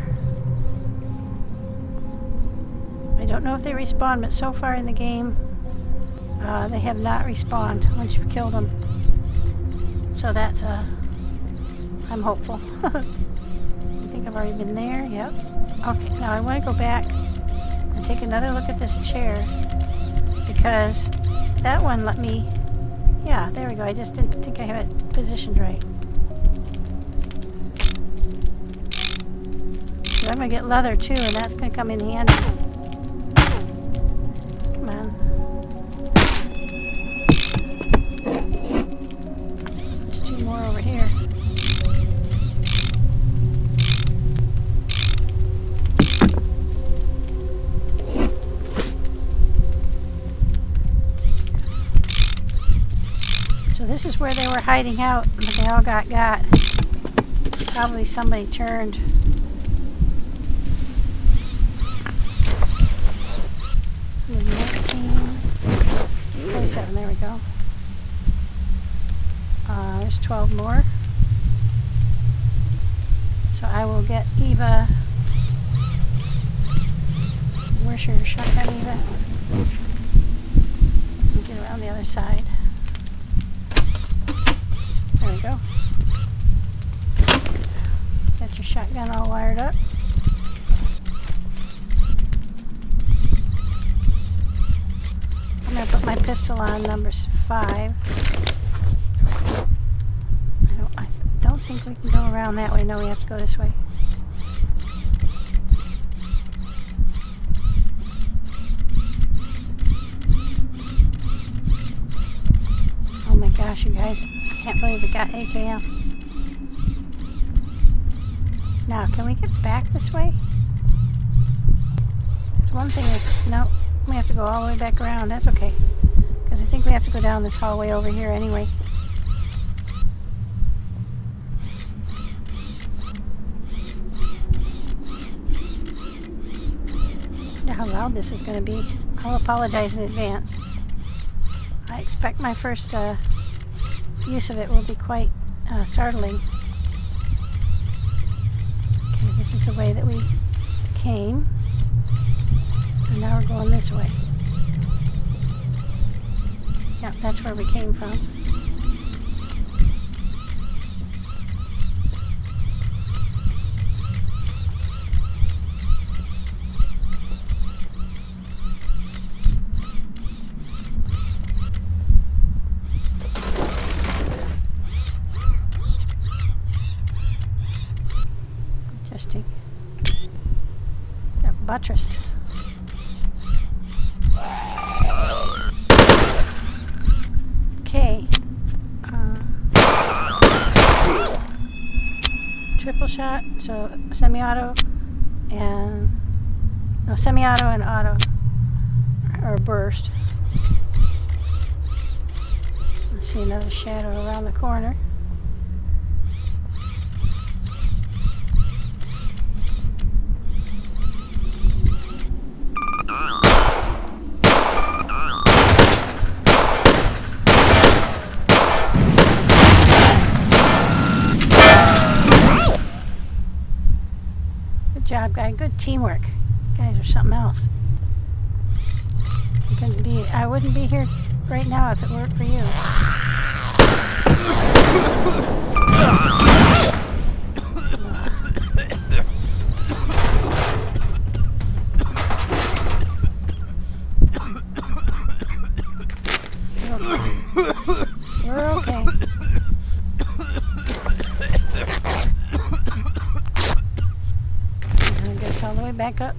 I don't know if they respawn, but so far in the game they have not respawned once you've killed them. So that's I'm hopeful. I think I've already been there. Yep. Okay, now I want to go back and take another look at this chair because that one let me... Yeah, there we go. I just didn't think I have it positioned right. So I'm going to get leather too, and that's going to come in handy. Come on. There's two more over here. This is where they were hiding out, but they all got. Probably somebody turned. There's 19, 47, there we go. There's 12 more. So I will get Eva. Where's your shotgun, Eva? And get around the other side. There we go. Got your shotgun all wired up. I'm going to put my pistol on number 5. I don't think we can go around that way. No, we have to go this way. gosh, you guys. I can't believe it got AKM. Now, can we get back this way? One thing is, no, we have to go all the way back around. That's okay. Because I think we have to go down this hallway over here anyway. I wonder how loud this is going to be. I'll apologize in advance. I expect my first use of it will be quite startling. Okay, this is the way that we came. And now we're going this way. Yep, that's where we came from. Interesting. Got buttressed. Okay. Triple shot, so semi-auto and semi-auto and auto or burst. I see another shadow around the corner. Good job, guy. Good teamwork. You guys are something else. I wouldn't be here right now if it weren't for you. We're okay. I'm gonna go all the way back up.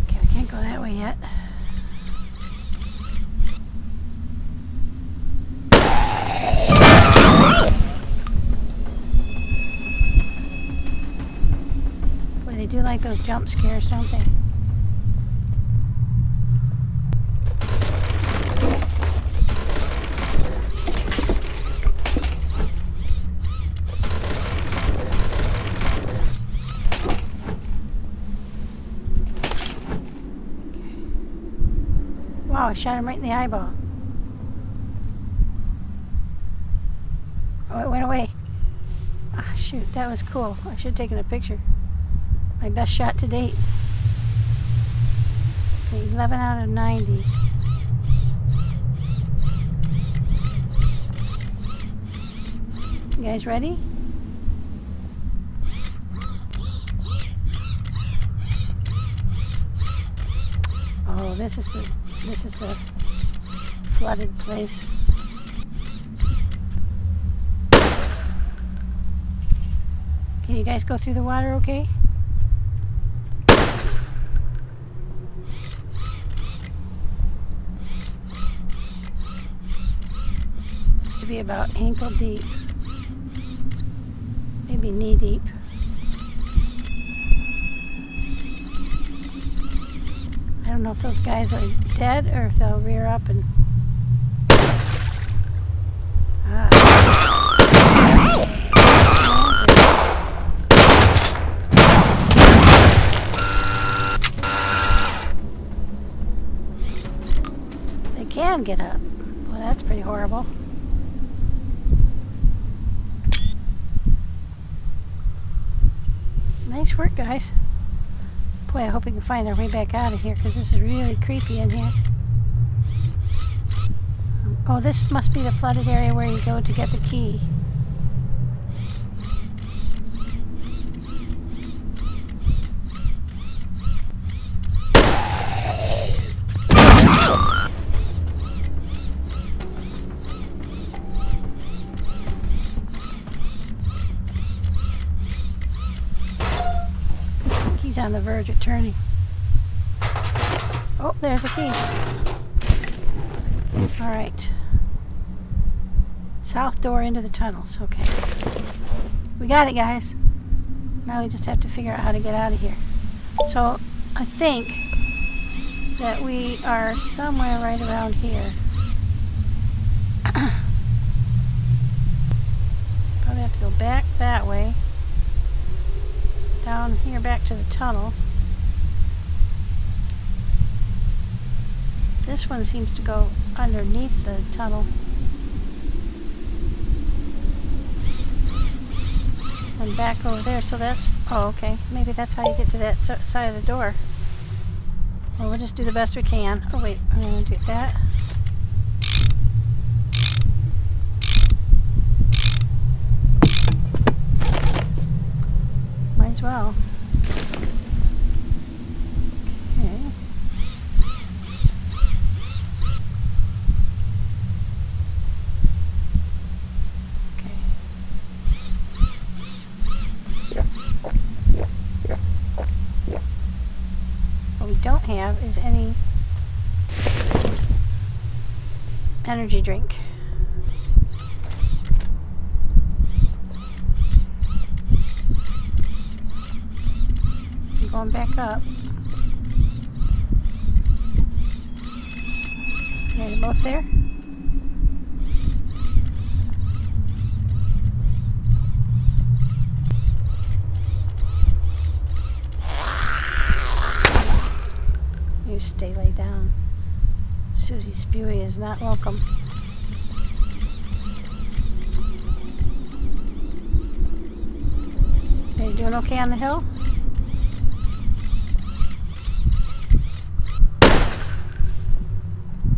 Okay, I can't go that way yet. Boy, they do like those jump scares, don't they? Wow, I shot him right in the eyeball. Oh, it went away. Ah, shoot, that was cool. I should have taken a picture. My best shot to date. Okay, 11 out of 90. You guys ready? Oh, this is the flooded place. Can you guys go through the water okay? Looks to be about ankle deep. Maybe knee deep. I don't know if those guys are dead or if they'll rear up and... They can get up. Well, that's pretty horrible. Nice work, guys. Boy, I hope we can find our way back out of here because this is really creepy in here. Oh, this must be the flooded area where you go to get the key. He's on the verge of turning. Oh, there's a key. Alright. South door into the tunnels. Okay. We got it, guys. Now we just have to figure out how to get out of here. So, I think that we are somewhere right around here. Probably have to go back that way. Down here back to the tunnel. This one seems to go underneath the tunnel. And back over there, so that's... Oh, okay. Maybe that's how you get to that side of the door. Well, we'll just do the best we can. Oh, wait. I'm going to do that. Might as well. Okay. What we don't have is any energy drink. I'm going back up. Okay, they're both there. You stay laid down. Susie Spewy is not welcome. Are you doing okay on the hill?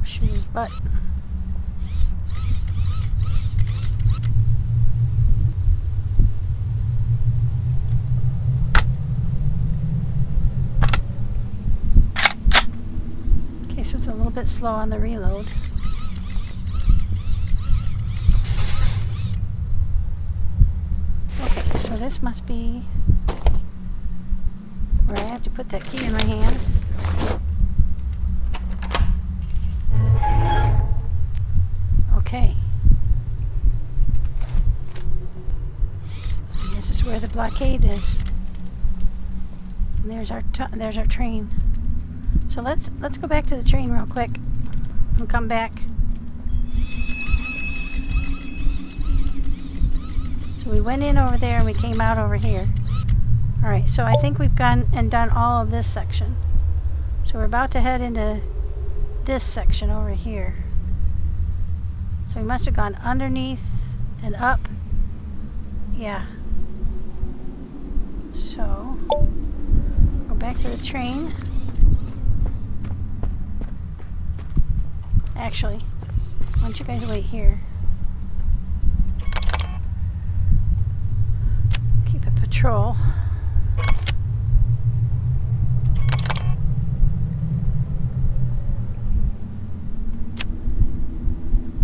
Shoot his butt. So it's a little bit slow on the reload. Okay, so this must be where I have to put that key in my hand. Okay. And this is where the blockade is. And there's our train. So let's go back to the train real quick. We'll come back. So we went in over there and we came out over here. Alright, so I think we've gone and done all of this section. So we're about to head into this section over here. So we must have gone underneath and up. Yeah. So, go back to the train. Actually, why don't you guys wait here? Keep a patrol.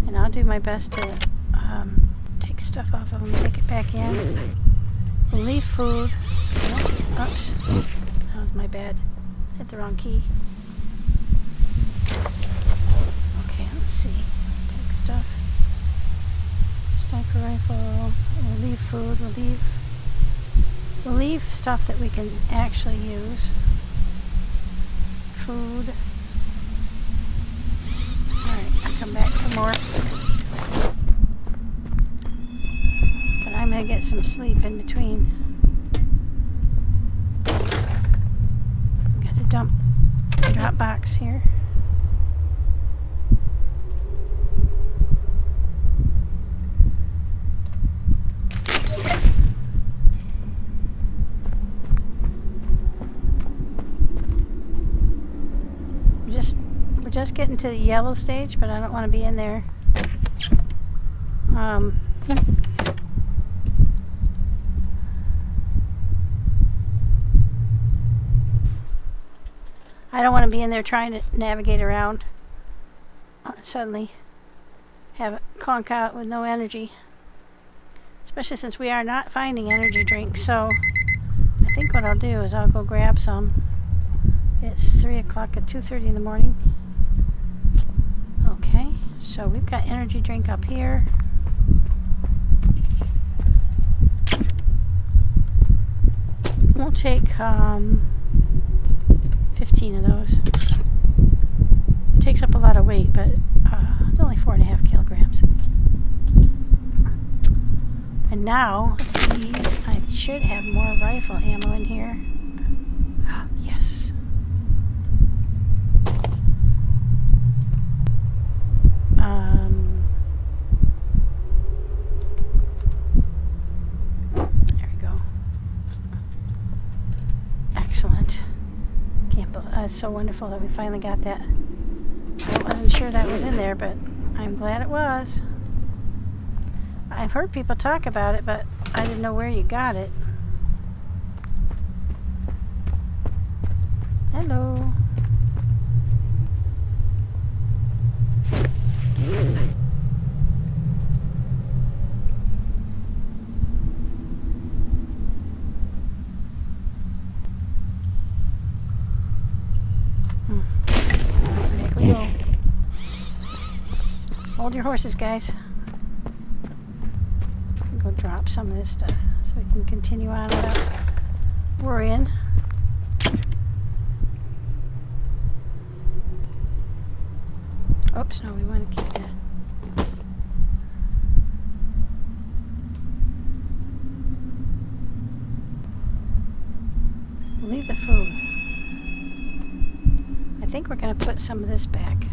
And I'll do my best to take stuff off of them, take it back in. We'll leave food. Oh, oops. That was my bad. Hit the wrong key. Let's see. Take stuff. Sniper rifle. We'll leave food. We'll leave stuff that we can actually use. Food. Alright, I'll come back for more. But I'm gonna get some sleep in between. Got a drop box here. Just getting to the yellow stage, but I don't want to be in there. I don't want to be in there trying to navigate around. Suddenly have it conk out with no energy. Especially since we are not finding energy drinks. So I think what I'll do is I'll go grab some. It's 3 o'clock at 2:30 in the morning. Okay, So we've got energy drink up here. We'll take 15 of those. It takes up a lot of weight, but it's only 4.5 kilograms. And now, let's see, I should have more rifle ammo in here. Yes. There we go. Excellent. It's so wonderful that we finally got that. I wasn't sure that was in there, but I'm glad it was. I've heard people talk about it, but I didn't know where you got it. Hello. Back we go. Hold your horses, guys. Go drop some of this stuff so we can continue on without worrying. Oops, no, we want to keep that. We'll leave the food. I think we're going to put some of this back.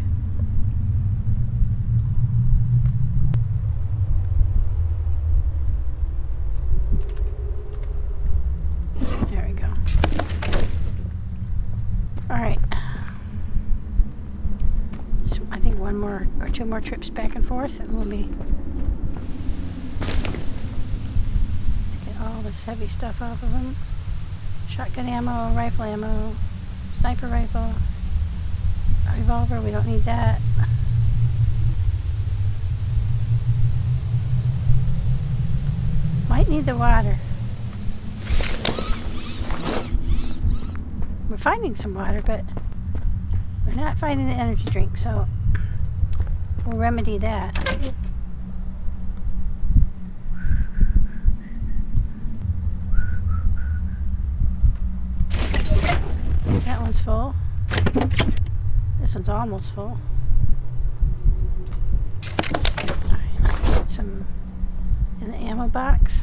There we go. Alright. So I think one more or two more trips back and forth and we'll be get all this heavy stuff off of them. Shotgun ammo, rifle ammo, sniper rifle, revolver, we don't need that. Might need the water. We're finding some water, but we're not finding the energy drink, so we'll remedy that. That one's full. This one's almost full. Alright, let's put some in the ammo box.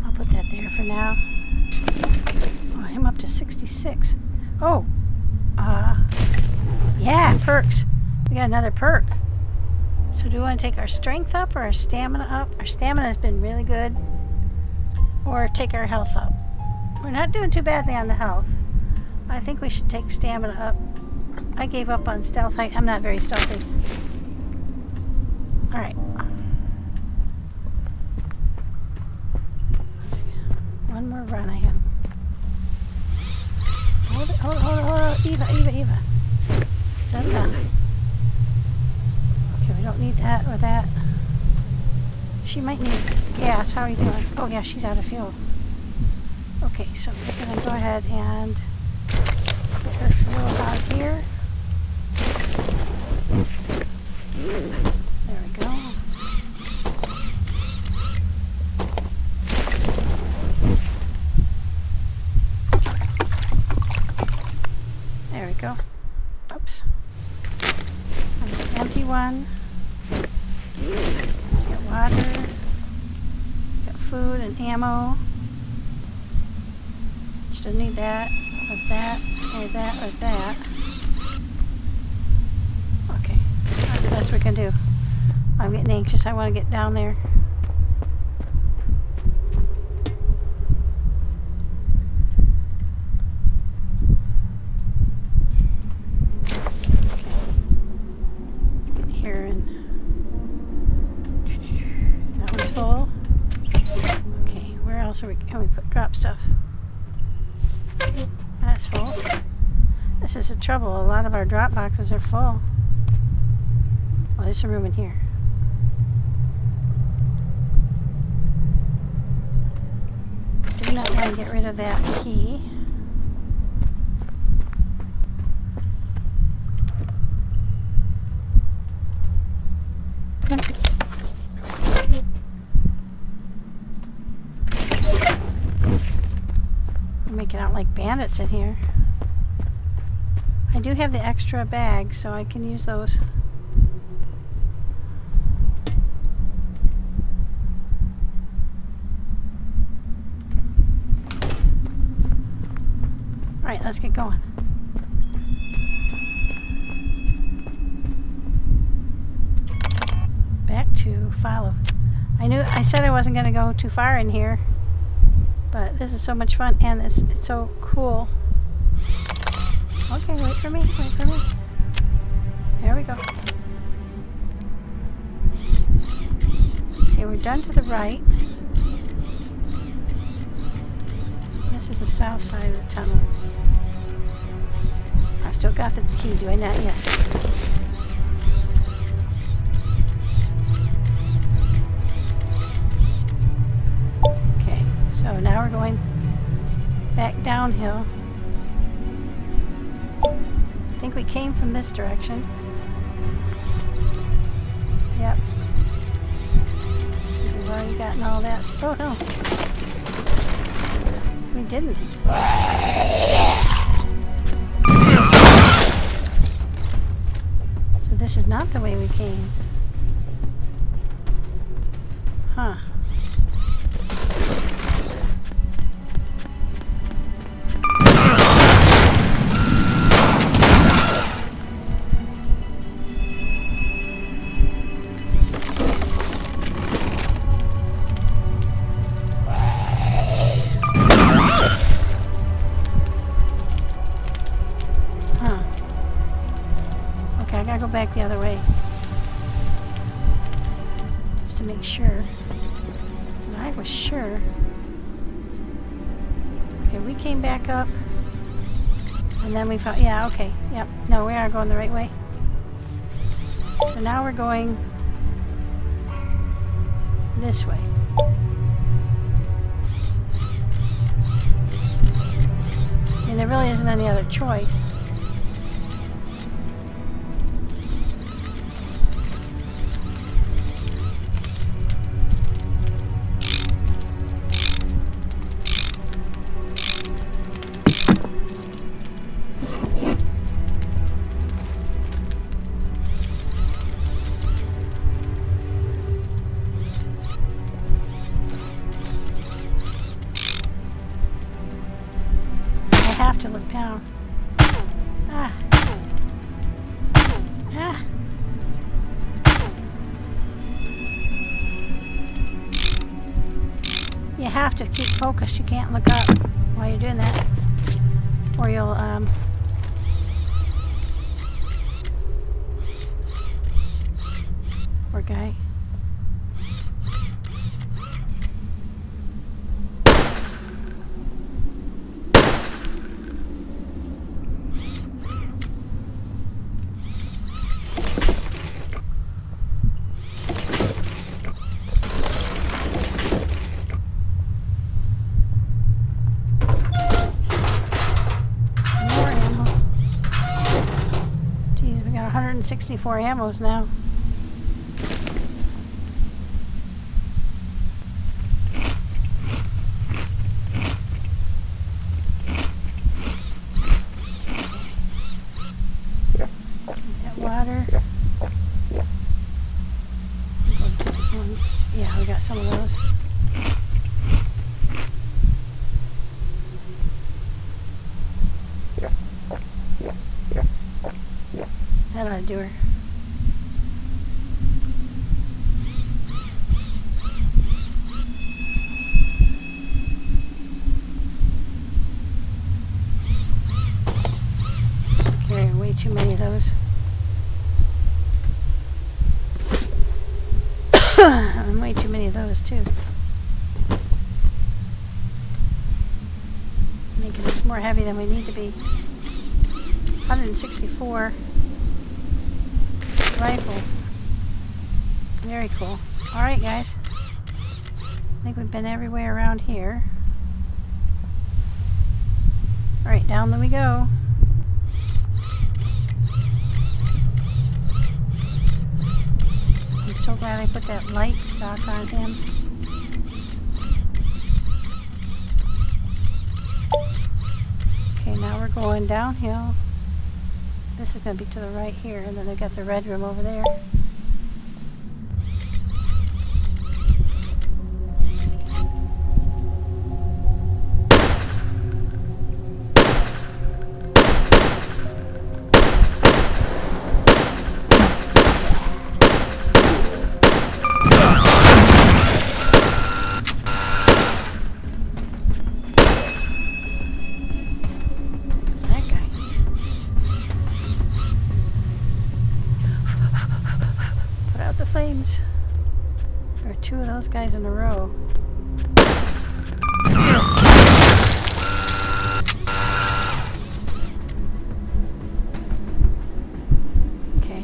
I'll put that there for now. Oh, I'm up to 66. Oh, yeah, perks. We got another perk. So do we want to take our strength up or our stamina up? Our stamina has been really good. Or take our health up. We're not doing too badly on the health. I think we should take stamina up. I gave up on stealth. I'm not very stealthy. Alright. One more run I have. Hold it, hold it, hold it, hold it. Eva. Settle down. Okay, we don't need that or that. She might need gas. How are you doing? Oh yeah, she's out of fuel. Okay, so we're going to go ahead and get her fuel out here. There we go. There we go. Oops. And the empty one. Got water. Got food and ammo. Still need that, or that, or that, or that. Okay, that's the best we can do. I'm getting anxious. I want to get down there. Okay. Get here and that one's full. Okay, where else are we? Can we drop stuff? That's full. This is the trouble. A lot of our drop boxes are full. Oh, there's some room in here. Do not want to get rid of that key. bandits in here. I do have the extra bags, so I can use those. Alright, let's get going. Back to follow. I said I wasn't going to go too far in here, but this is so much fun and it's so cool. Okay, wait for me, wait for me. There we go. Okay, we're done to the right. This is the south side of the tunnel. I still got the key, do I not? Yes. So now we're going back downhill. I think we came from this direction. Yep. We've already gotten all that. Oh no. We didn't. So this is not the way we came. Huh. Back the other way just to make sure. And I was sure. Okay, we came back up and then we found, yeah, okay, yep, no, we are going the right way. So now we're going this way. I mean, there really isn't any other choice. To look down. Ah. Ah. You have to keep focused. You can't look up while you're doing that, or you'll poor guy. More ammo. Jeez, we got 164 ammos now. Water. Yeah, we got some of those. That ought to do her. Carrying way too many of those. Way too many of those too. Making us more heavy than we need to be. 164 rifle. Very cool. Alright guys. I think we've been everywhere around here. Alright, down we go. I'm so glad I put that light stock on him. Okay, now we're going downhill. This is going to be to the right here, and then they've got the red room over there. Flames. There are two of those guys in a row. Okay.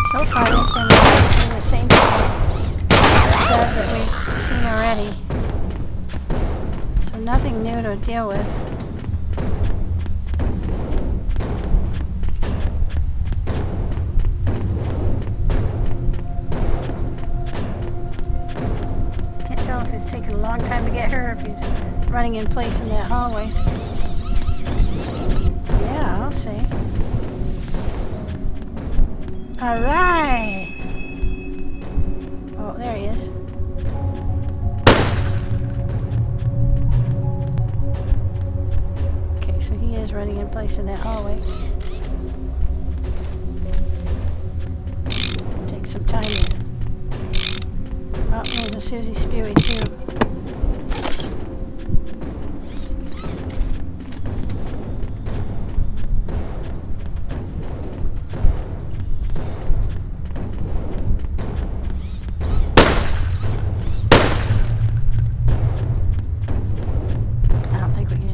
So far, they've been doing the same stuff that we've seen already. So nothing new to deal with. Can't tell if it's taken a long time to get her, or if he's running in place in that hallway. Yeah, I'll see. All right. Oh, there he is. Okay, so he is running in place in that hallway. Take some time here. Oh, there's a Susie Spewy too.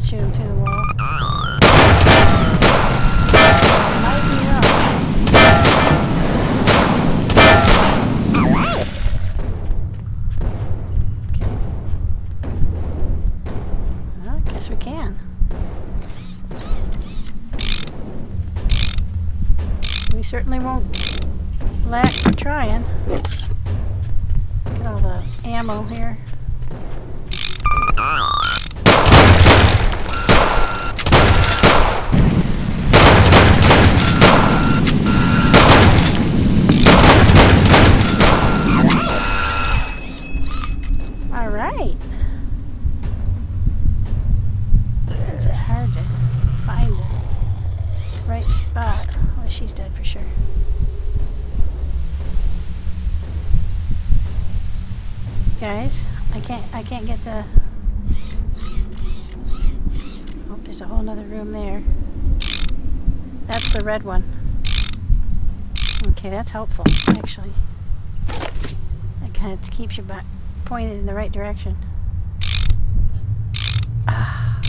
Shoot him through the wall. Might be up. Okay. Well, I guess we can. We certainly won't lack for trying. Look at all the ammo here. It's hard to find the right spot. Oh, she's dead for sure. Guys, I can't get the. Oh, there's a whole nother room there. That's the red one. Okay, that's helpful actually. That kind of keeps you back pointed in the right direction. I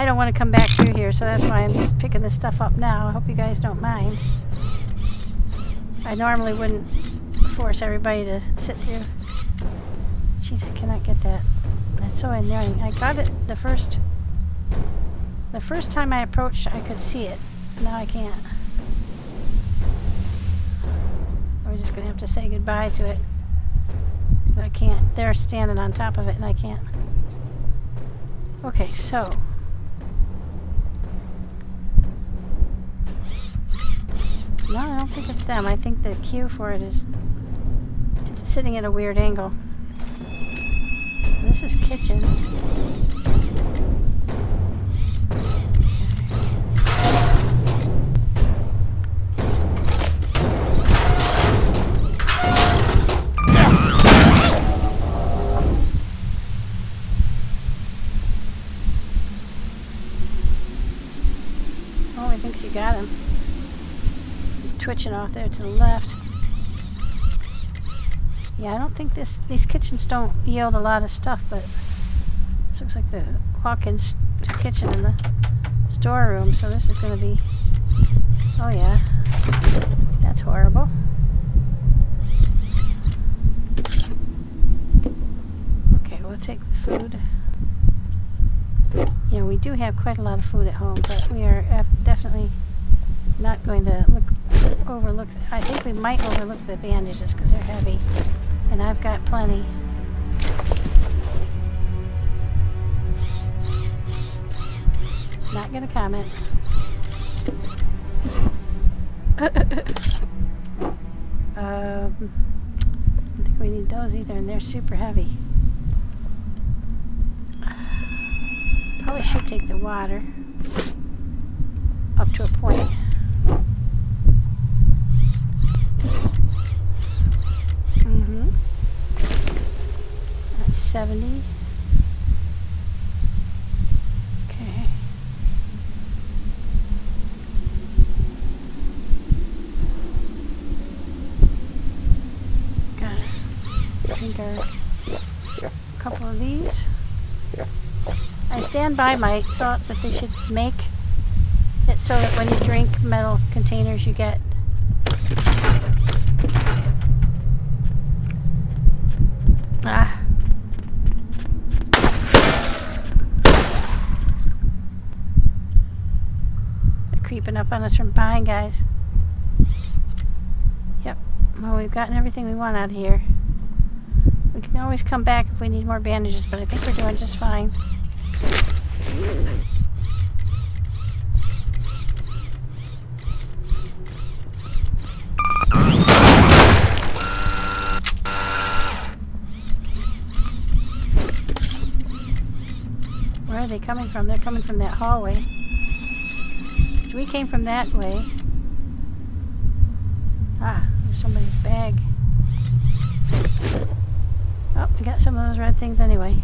don't want to come back through here, so that's why I'm just picking this stuff up now. I hope you guys don't mind. I normally wouldn't force everybody to sit through. Jeez, I cannot get that. That's so annoying. I got it the first time I approached, I could see it. Now I can't. We're just going to have to say goodbye to it. I can't. They're standing on top of it and I can't. Okay, so. No, I don't think it's them. I think the cue for it is it's sitting at a weird angle. This is kitchen. Oh, I think she got him. He's twitching off there to the left. Yeah, I don't think these kitchens don't yield a lot of stuff, but this looks like the walk-in kitchen in the storeroom, so this is going to be, oh yeah. That's horrible. Okay, we'll take the food. You know, we do have quite a lot of food at home, but we are definitely not going to overlook. I think we might overlook the bandages because they're heavy, and I've got plenty. Not gonna comment. I don't think we need those either, and they're super heavy. Probably should take the water up to a point. I'm 70. Okay. Got it. I think a couple of these. I stand by my thought that they should make it so that when you drink metal containers you get they're creeping up on us from behind, guys. Yep. Well, we've gotten everything we want out of here. We can always come back if we need more bandages, but I think we're doing just fine. Where are they coming from? They're coming from that hallway. So we came from that way. Ah, there's somebody's bag. Oh, we got some of those red things anyway.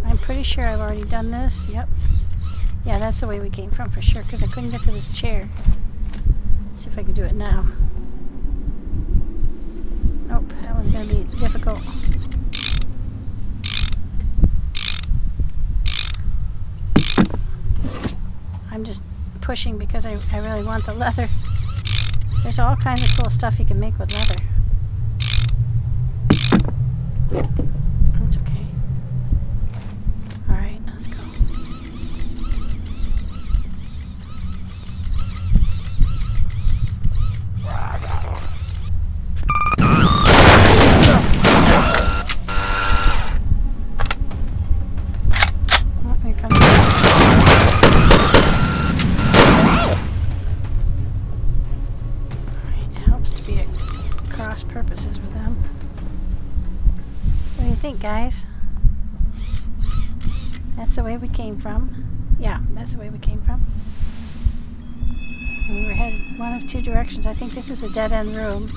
I'm pretty sure I've already done this. Yep. Yeah, that's the way we came from for sure, because I couldn't get to this chair. Let's see if I can do it now. Nope, that one's going to be difficult. I'm just pushing because I really want the leather. There's all kinds of cool stuff you can make with leather. That's okay. Alright, let's go. Oh, here comes Alright, it helps to be at cross purposes with them. What do you think, guys? That's the way we came from. Yeah, that's the way we came from. And we were headed one of two directions. I think this is a dead-end room.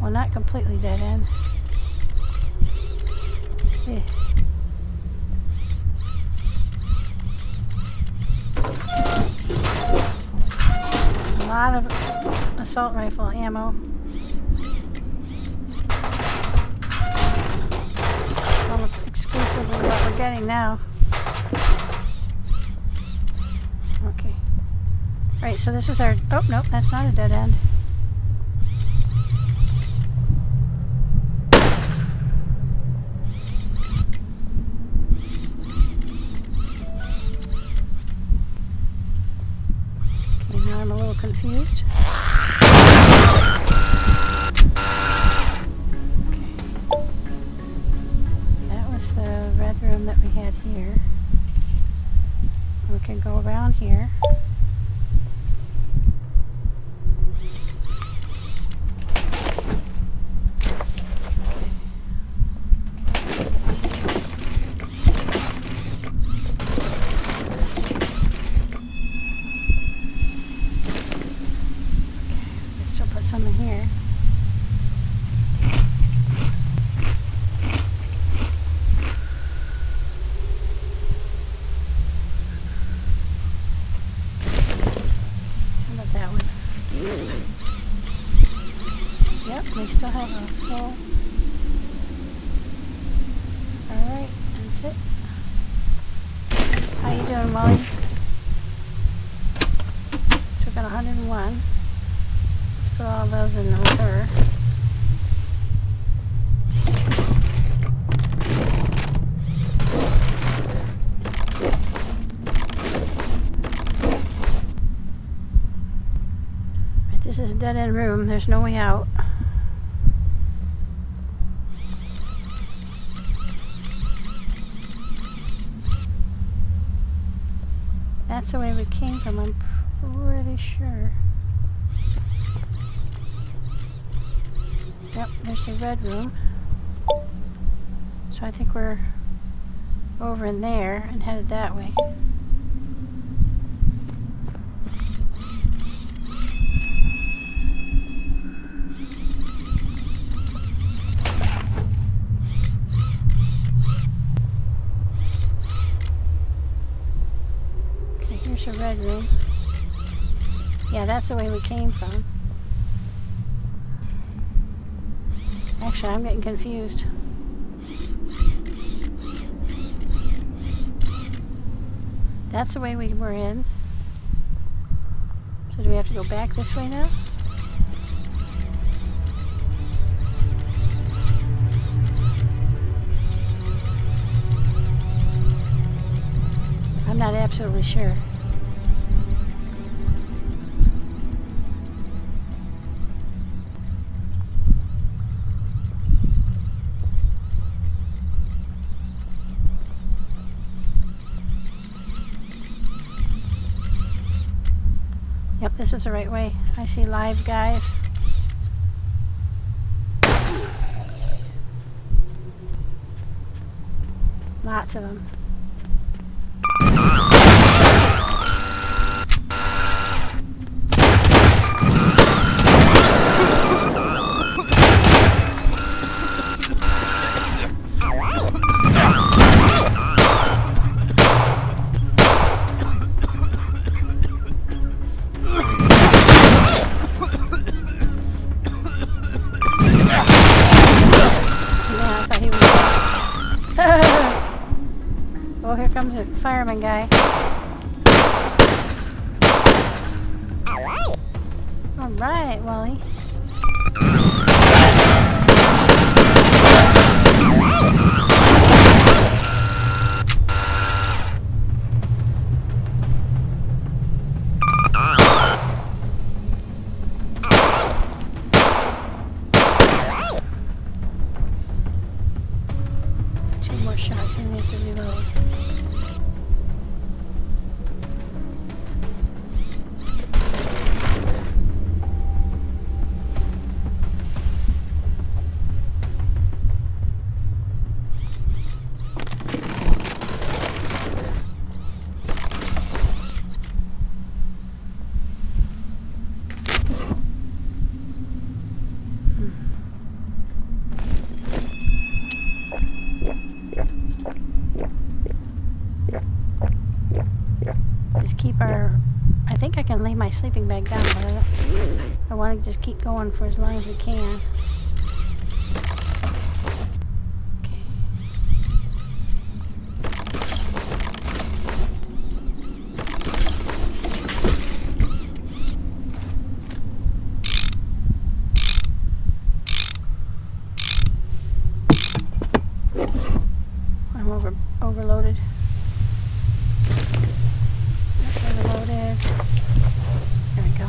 Well, not completely dead-end. Yeah. A lot of assault rifle ammo. Almost exclusively what we're getting now. Okay. Right, so this was our... Oh, nope, that's not a dead end. Okay, now I'm a little confused. Room that we had here. We can go around here. Let's still put some in here. Yep, we still have a full. Alright, that's it. How you doing, Molly. Took out 101. Let's put all those in with her. Right, this is a dead-end room. There's no way out. That's the way we came from, I'm pretty sure. Yep, there's the red room. So I think we're over in there and headed that way. Here's a red room. Yeah, that's the way we came from. Actually, I'm getting confused. That's the way we were in. So do we have to go back this way now? I'm not absolutely sure. Yep, this is the right way. I see live guys. Lots of them. Oh, here comes a fireman guy. All right, Wally. Two more shots and we have to reload. Just keep our... I think I can lay my sleeping bag down, but I want to just keep going for as long as we can. Okay. I'm overloaded. Overloaded. There we go.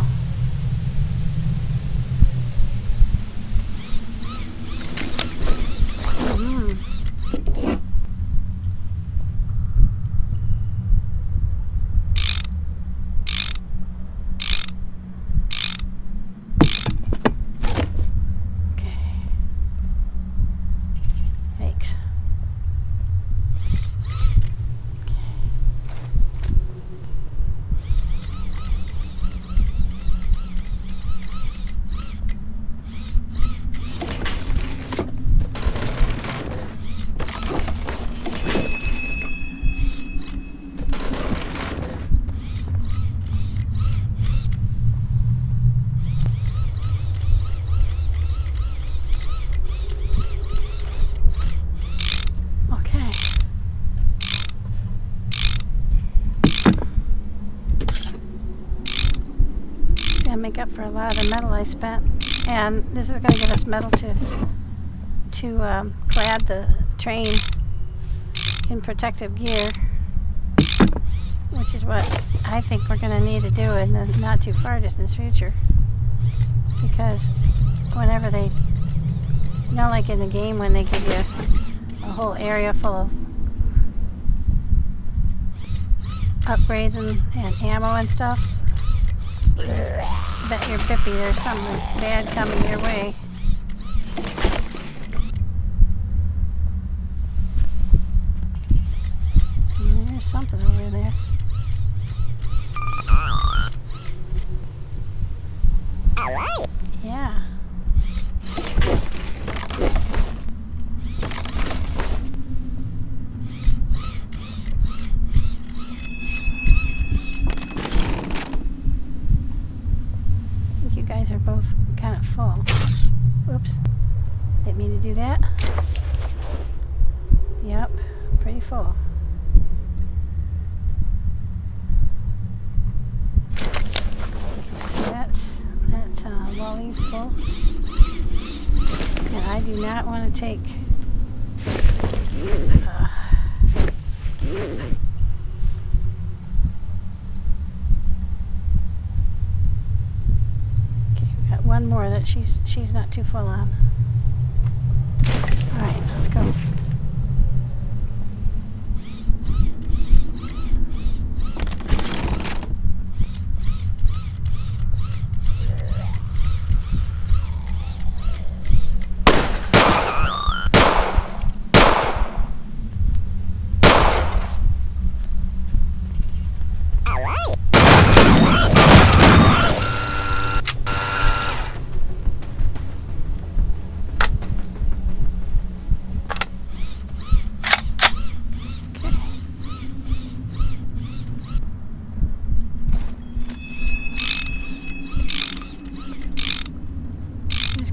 gonna make up for a lot of the metal I spent, and this is gonna give us metal to clad the train in protective gear, which is what I think we're gonna need to do in the not too far distance future. Because whenever they, you know, like in the game when they give you a whole area full of upgrades and ammo and stuff, bet your bippy there's something bad coming your way. And there's something over there. Yeah. You guys are both kind of full. Oops. Didn't mean to do that. Yep. Pretty full. So that's Wally's full. And I do not want to take one more that she's not too full on. Alright, let's go.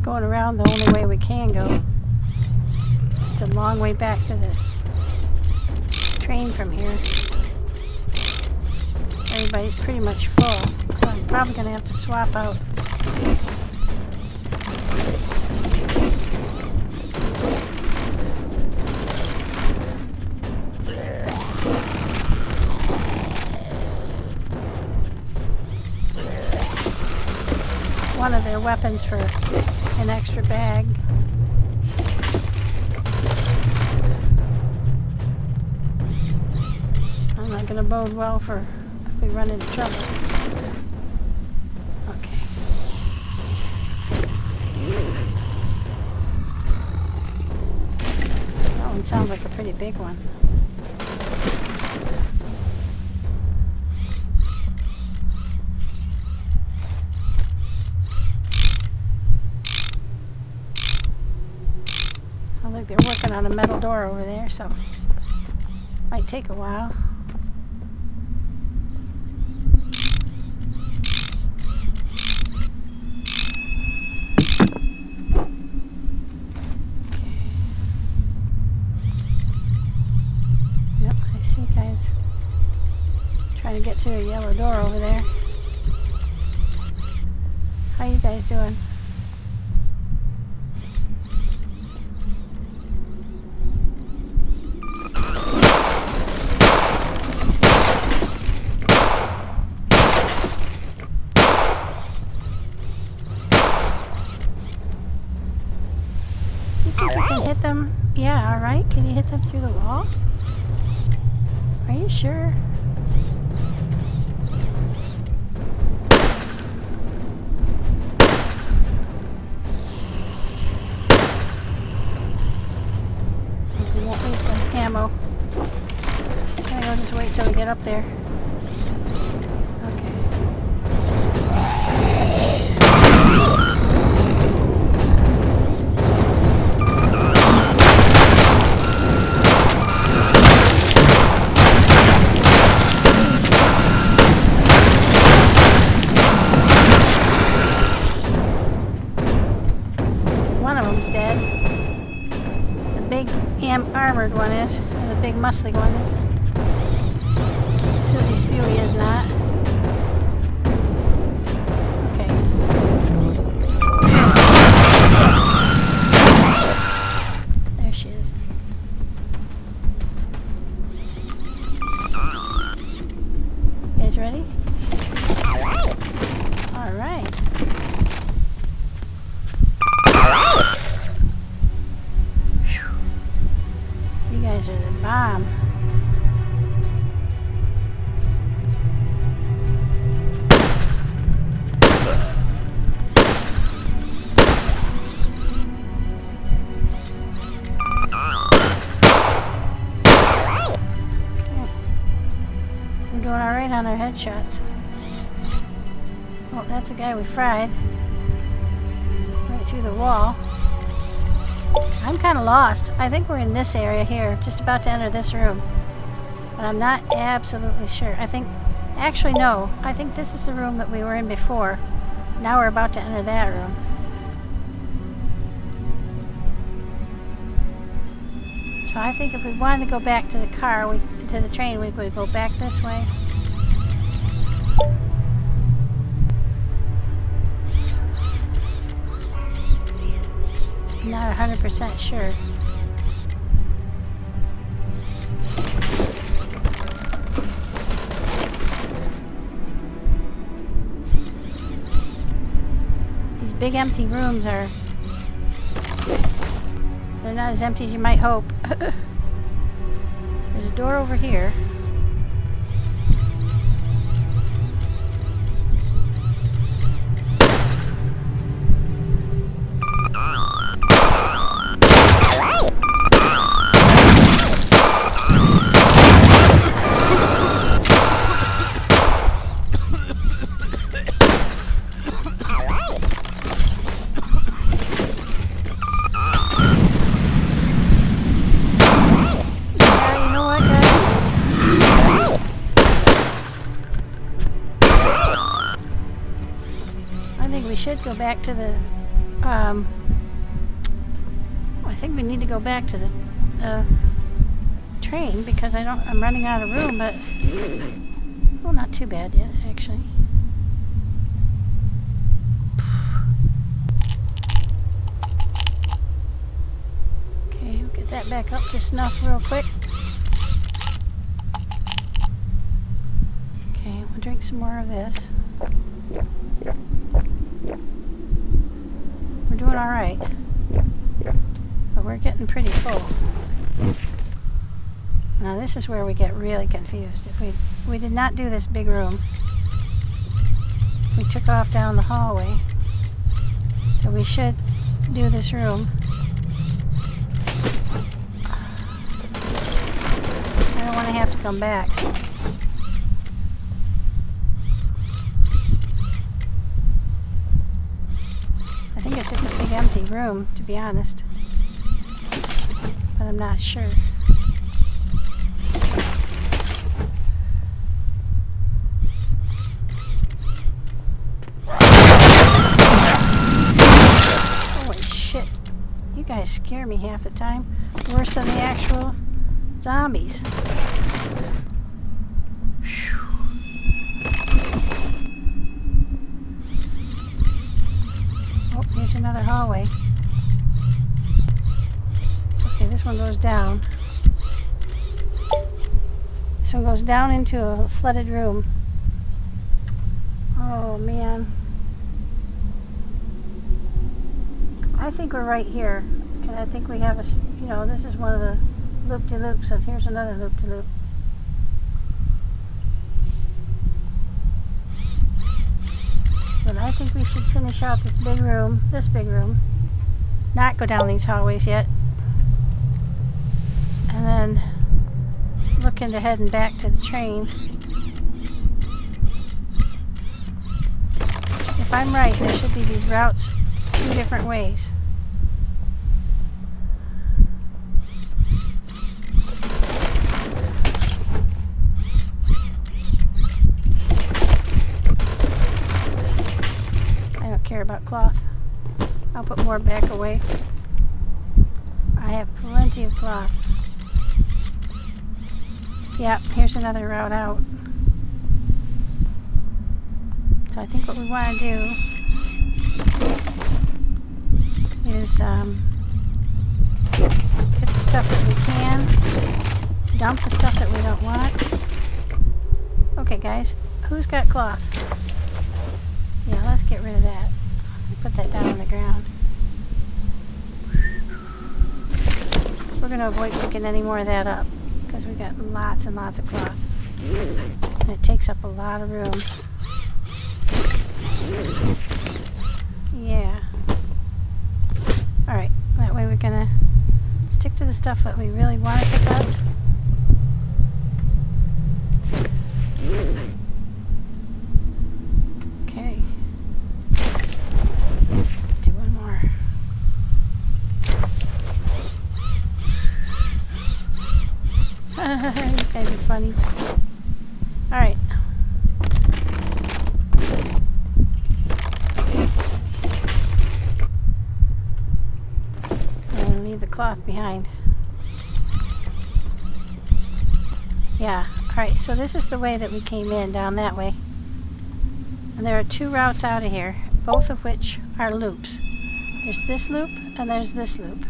Going around the only way we can go. It's a long way back to the train from here. Everybody's pretty much full, so I'm probably going to have to swap out. One of their weapons for an extra bag. I'm not going to bode well for if we run into trouble. Okay. That one sounds like a pretty big one. Like they're working on a metal door over there, so might take a while. Okay. Yep, I see guys trying to get through a yellow door over there. How you guys doing? Hit them? Yeah, alright. Can you hit them through the wall? Are you sure? We won't waste some ammo. I'll just wait till we get up there. Dead. The big armored one is, and the big muscly one is. Susie Spewy is not. Okay. gunshots. Oh, that's the guy we fried. Right through the wall. I'm kind of lost. I think we're in this area here, just about to enter this room. But I'm not absolutely sure. I think, actually no, I think this is the room that we were in before. Now we're about to enter that room. So I think if we wanted to go back to the car, to the train, we would go back this way. I'm not 100% sure. These big empty rooms are... they're not as empty as you might hope. There's a door over here. Should go back to the I think we need to go back to the train because I'm running out of room, but well, not too bad yet actually. Okay, we'll get that back up to snuff real quick. Okay, we'll drink some more of this. We're doing all right, but we're getting pretty full. Now this is where we get really confused. If we did not do this big room, we took off down the hallway, so we should do this room. I don't want to have to come back. I think it's just a big empty room, to be honest. But I'm not sure. Holy shit. You guys scare me half the time. Worse than the actual zombies. Here's another hallway. Okay, this one goes down. This one goes down into a flooded room. Oh man. I think we're right here. And I think we have a, this is one of the loop-de-loops, and here's another loop-de-loop. But I think we should finish out this big room, not go down these hallways yet, and then look into heading back to the train. If I'm right, there should be these routes 2 different ways. Care about cloth. I'll put more back away. I have plenty of cloth. Yep, here's another route out. So I think what we want to do is get the stuff that we can, dump the stuff that we don't want. Okay guys, who's got cloth? Yeah, let's get rid of that. Put that down on the ground. We're going to avoid picking any more of that up because we've got lots and lots of cloth. And it takes up a lot of room. Yeah. Alright, that way we're going to stick to the stuff that we really want to pick up. Okay. Do one more. You guys are funny. Alright. And leave the cloth behind. Yeah. Alright, so this is the way that we came in, down that way. And there are two routes out of here, both of which are loops. There's this loop and there's this loop.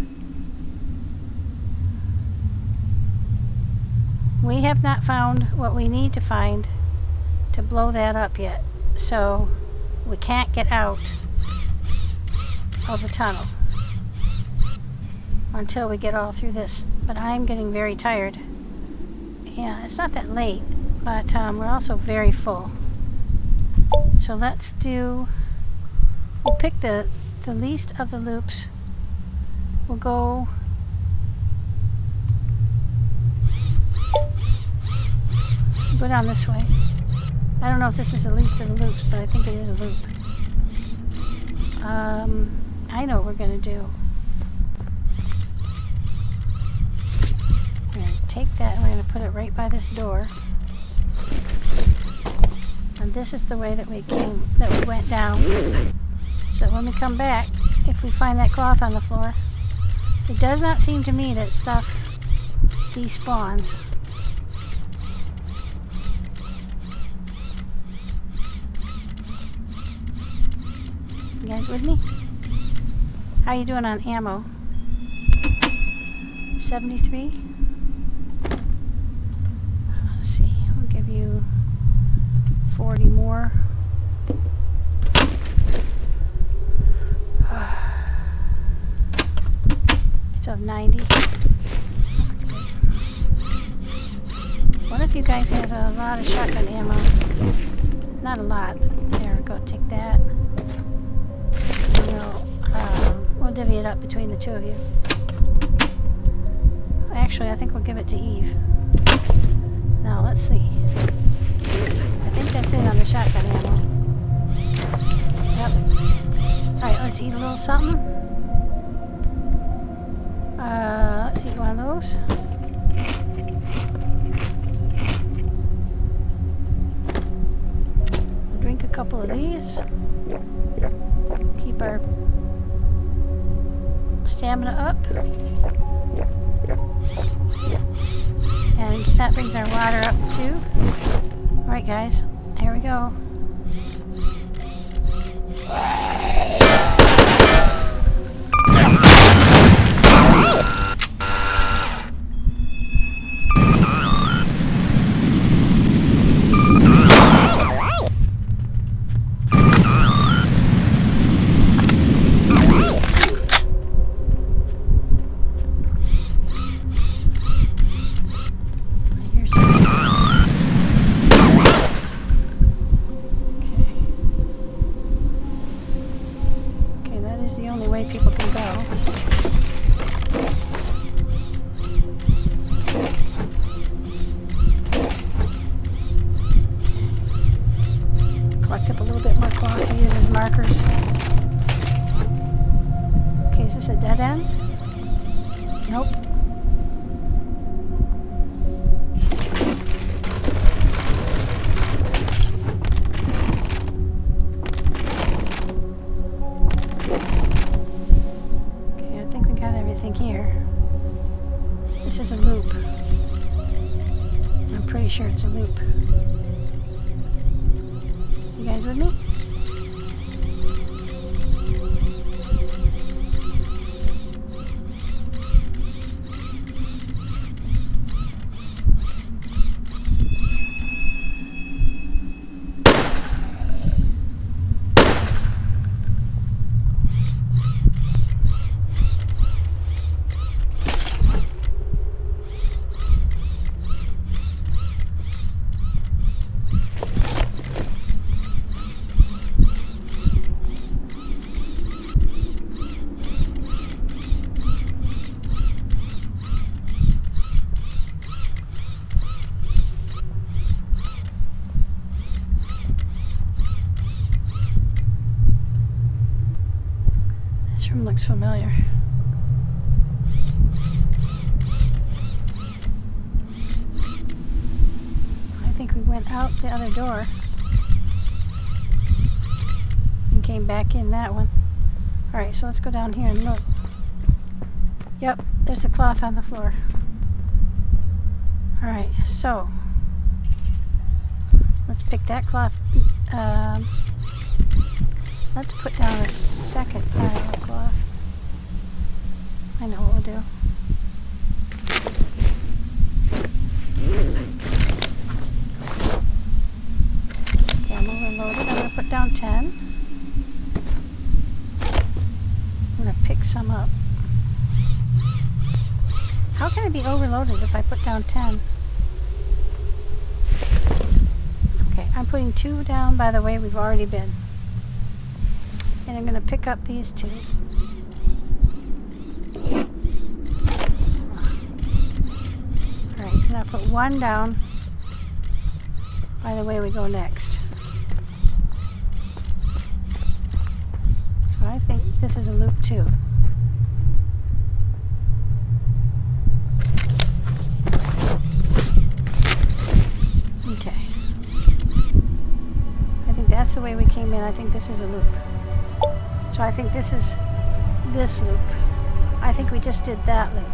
We have not found what we need to find to blow that up yet, so we can't get out of the tunnel until we get all through this. But I'm getting very tired. Yeah, it's not that late, but we're also very full. So let's do, we'll pick the least of the loops. We'll go down this way. I don't know if this is the least of the loops, but I think it is a loop. I know what we're going to do. We're going to take that and we're going to put it right by this door. And this is the way that we went down. So that when we come back, if we find that cloth on the floor, it does not seem to me that stuff despawns. You guys with me? How you doing on ammo? 73? Let's see, we'll give you 40 more. Still have 90. That's good. One of you guys has a lot of shotgun ammo. Not a lot. There, we go. Take that. We'll divvy it up between the two of you. Actually, I think we'll give it to Eve. Now, let's see. I think that's it on the shotgun ammo. Yep. Alright, let's eat a little something. Let's eat one of those. We'll drink a couple of these. Keep our stamina up. And that brings our water up too. Alright guys, here we go. Sure it's a loop. You guys with me? room looks familiar. I think we went out the other door and came back in that one. Alright, so let's go down here and look. Yep, there's a cloth on the floor. Alright, so let's pick that cloth. Let's put down a second pile of cloth. I know what we'll do. Okay, I'm overloaded. I'm going to put down 10. I'm going to pick some up. How can it be overloaded if I put down 10? Okay, I'm putting 2 down by the way we've already been. And I'm going to pick up these 2. Alright, and I'll put 1 down by the way we go next. So I think this is a loop 2. Okay. I think that's the way we came in. I think this is a loop. So I think this is this loop. I think we just did that loop.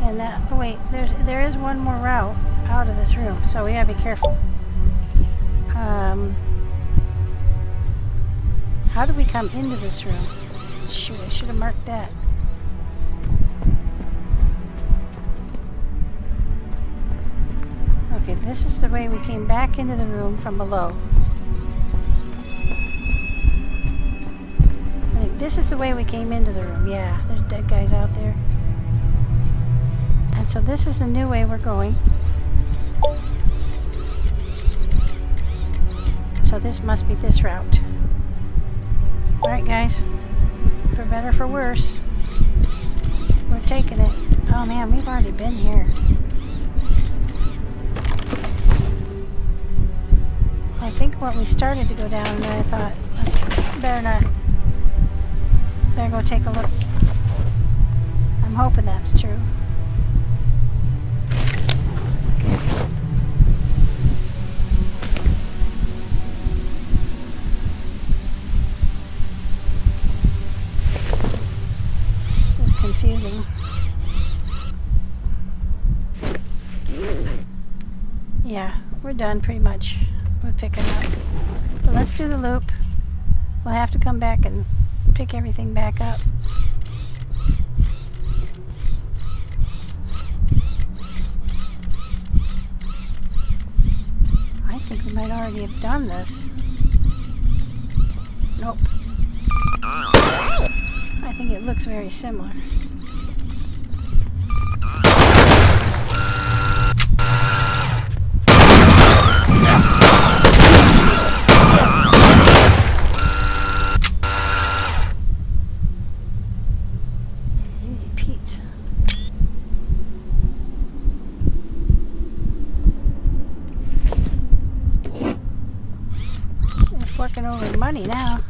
And that, oh wait, there is one more route out of this room, so we gotta be careful. How do we come into this room? Shoot, I should have marked that. Okay, this is the way we came back into the room from below. I think this is the way we came into the room. Yeah, there's dead guys out there. And so this is the new way we're going. So this must be this route. Alright guys, for better or for worse, we're taking it. Oh man, we've already been here. I think what we started to go down, and then I thought, better go take a look. I'm hoping that's true. Confusing. Yeah, we're done pretty much with picking up. But let's do the loop. We'll have to come back and pick everything back up. I think we might already have done this. Nope. I think it looks very similar. Easy Pete. They're forking over money now.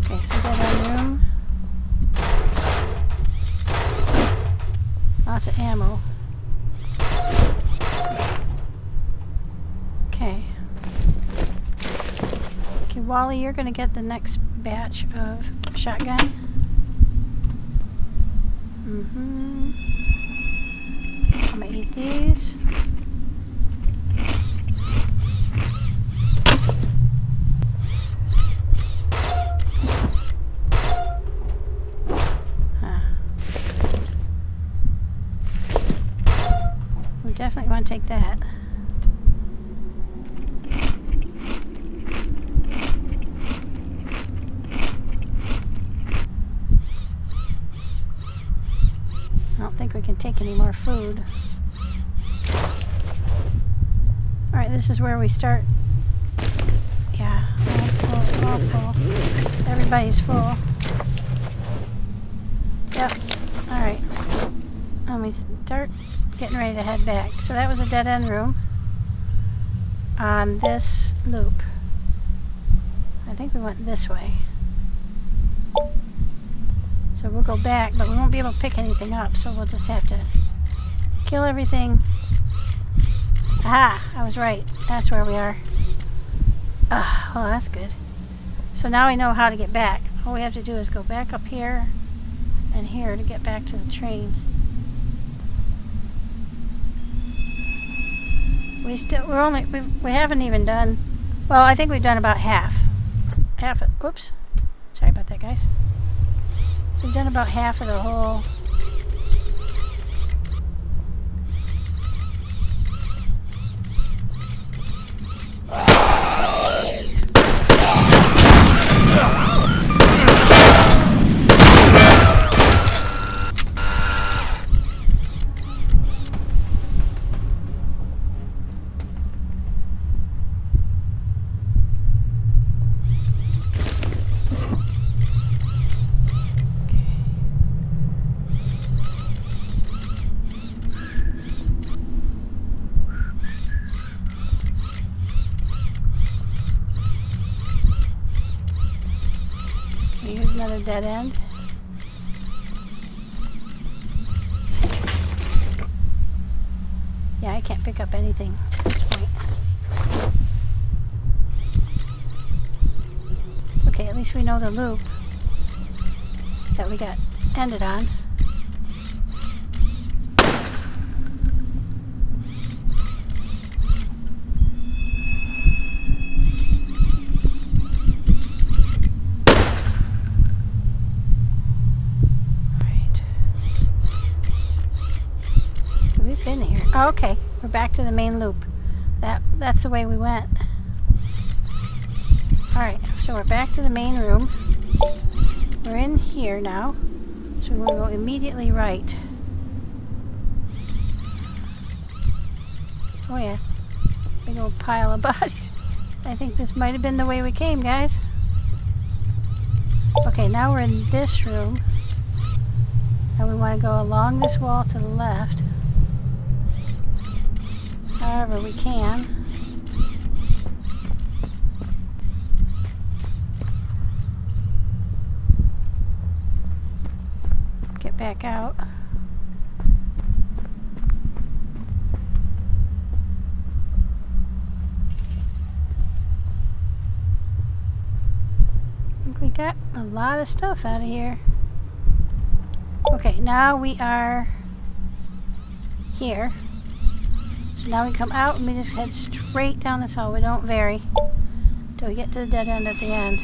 Okay, so we got our room. Lots of ammo. Okay. Okay, Wally, you're gonna get the next batch of shotgun. I'm gonna eat these. We definitely want to take that. didn't take any more food. Alright, this is where we start. Yeah, all full. Everybody's full. Yep. Alright. Let me start getting ready to head back. So that was a dead end room on this loop. I think we went this way. So we'll go back, but we won't be able to pick anything up, so we'll just have to kill everything. Aha! I was right. That's where we are. Ah, well, that's good. So now we know how to get back. All we have to do is go back up here and here to get back to the train. We haven't even done, well, I think we've done about half. Oops. Sorry about that, guys. We've done about half of the whole. Here's another dead end. Yeah, I can't pick up anything at this point. Okay, at least we know the loop that we got ended on. In here. Oh, okay, we're back to the main loop. That's the way we went. Alright, so we're back to the main room. We're in here now. So we'll go immediately right. Oh yeah. Big old pile of bodies. I think this might have been the way we came, guys. Okay, now we're in this room. And we want to go along this wall to the left. However we can. Get back out. I think we got a lot of stuff out of here. Okay, now we are here. So now we come out and we just head straight down this hall. We don't vary till we get to the dead end at the end.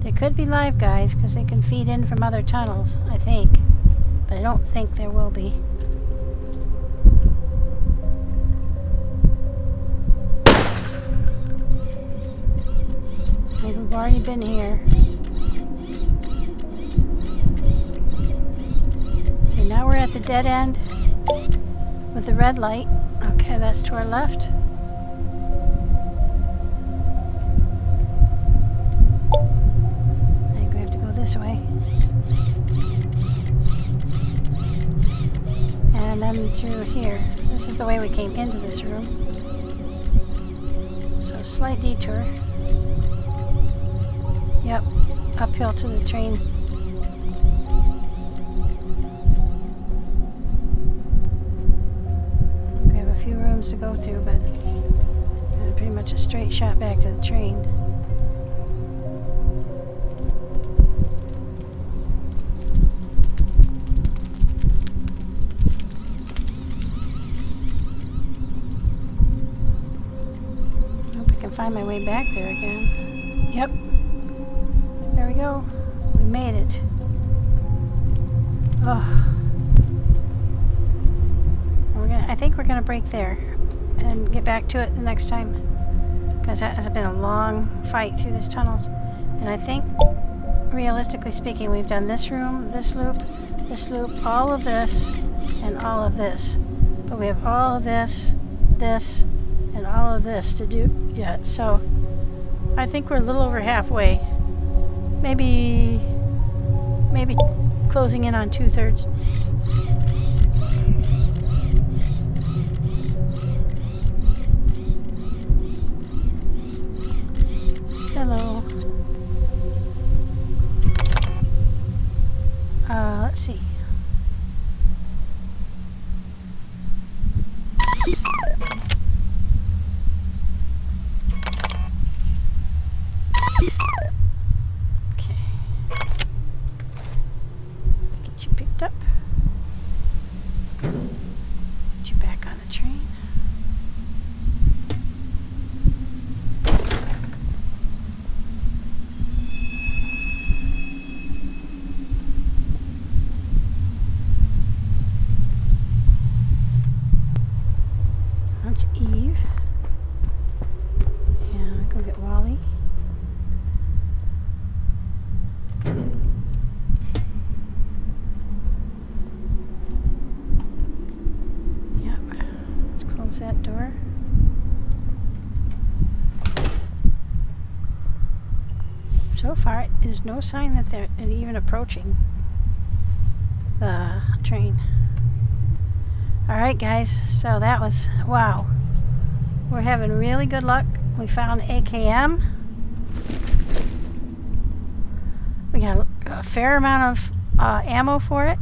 There could be live guys because they can feed in from other tunnels, I think. But I don't think there will be. Maybe we've already been here. Now we're at the dead end with the red light. Okay, that's to our left. I think we have to go this way. And then through here. This is the way we came into this room. So a slight detour. Yep, uphill to the train. Few rooms to go through, but pretty much a straight shot back to the train. Hope I can find my way back there again. Yep. There we go. We made it. Oh. I think we're going to break there and get back to it the next time because that has been a long fight through these tunnels, and I think we're realistically speaking, we've done this room, this loop, all of this, and all of this. But we have all of this, this, and all of this to do yet. So I think we're a little over halfway. Maybe closing in on 2/3. Hello. Let's see. Okay. Let's get you picked up. Get you back on the train. That's Eve. And go get Wally. Yep. Let's close that door. So far, there's no sign that they're even approaching the train. Alright guys, so that was, wow. We're having really good luck. We found AKM. We got a fair amount of ammo for it.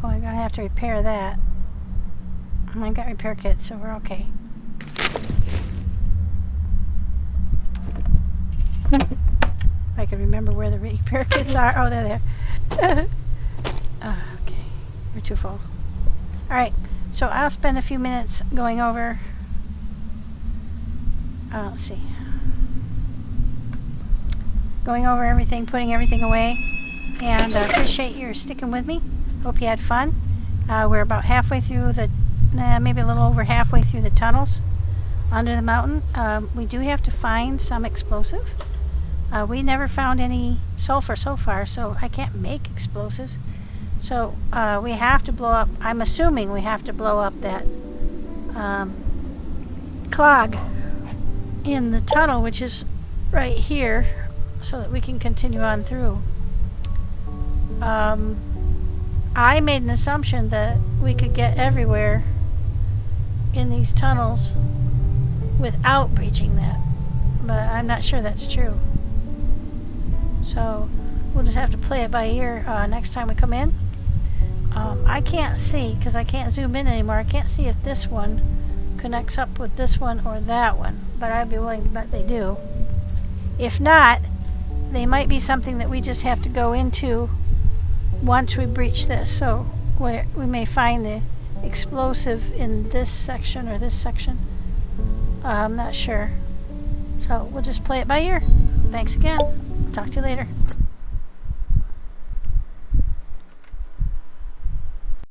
Oh, I'm gonna have to repair that. I got repair kits, so we're okay. If I can remember where the repair kits are. Oh, they're there. Okay, we're too full. Alright, so I'll spend a few minutes going over. Let's see. Going over everything, putting everything away. And appreciate your sticking with me. Hope you had fun. We're about halfway through the, maybe a little over halfway through the tunnels under the mountain. We do have to find some explosive. We never found any sulfur so far, so I can't make explosives. So we have to blow up, I'm assuming we have to blow up that clog in the tunnel, which is right here, so that we can continue on through. I made an assumption that we could get everywhere in these tunnels without breaching that, but I'm not sure that's true. So we'll just have to play it by ear next time we come in. I can't see, because I can't zoom in anymore, I can't see if this one connects up with this one or that one, but I'd be willing to bet they do. If not, they might be something that we just have to go into once we breach this. So we may find the explosive in this section or this section. I'm not sure. So we'll just play it by ear. Thanks again. Talk to you later.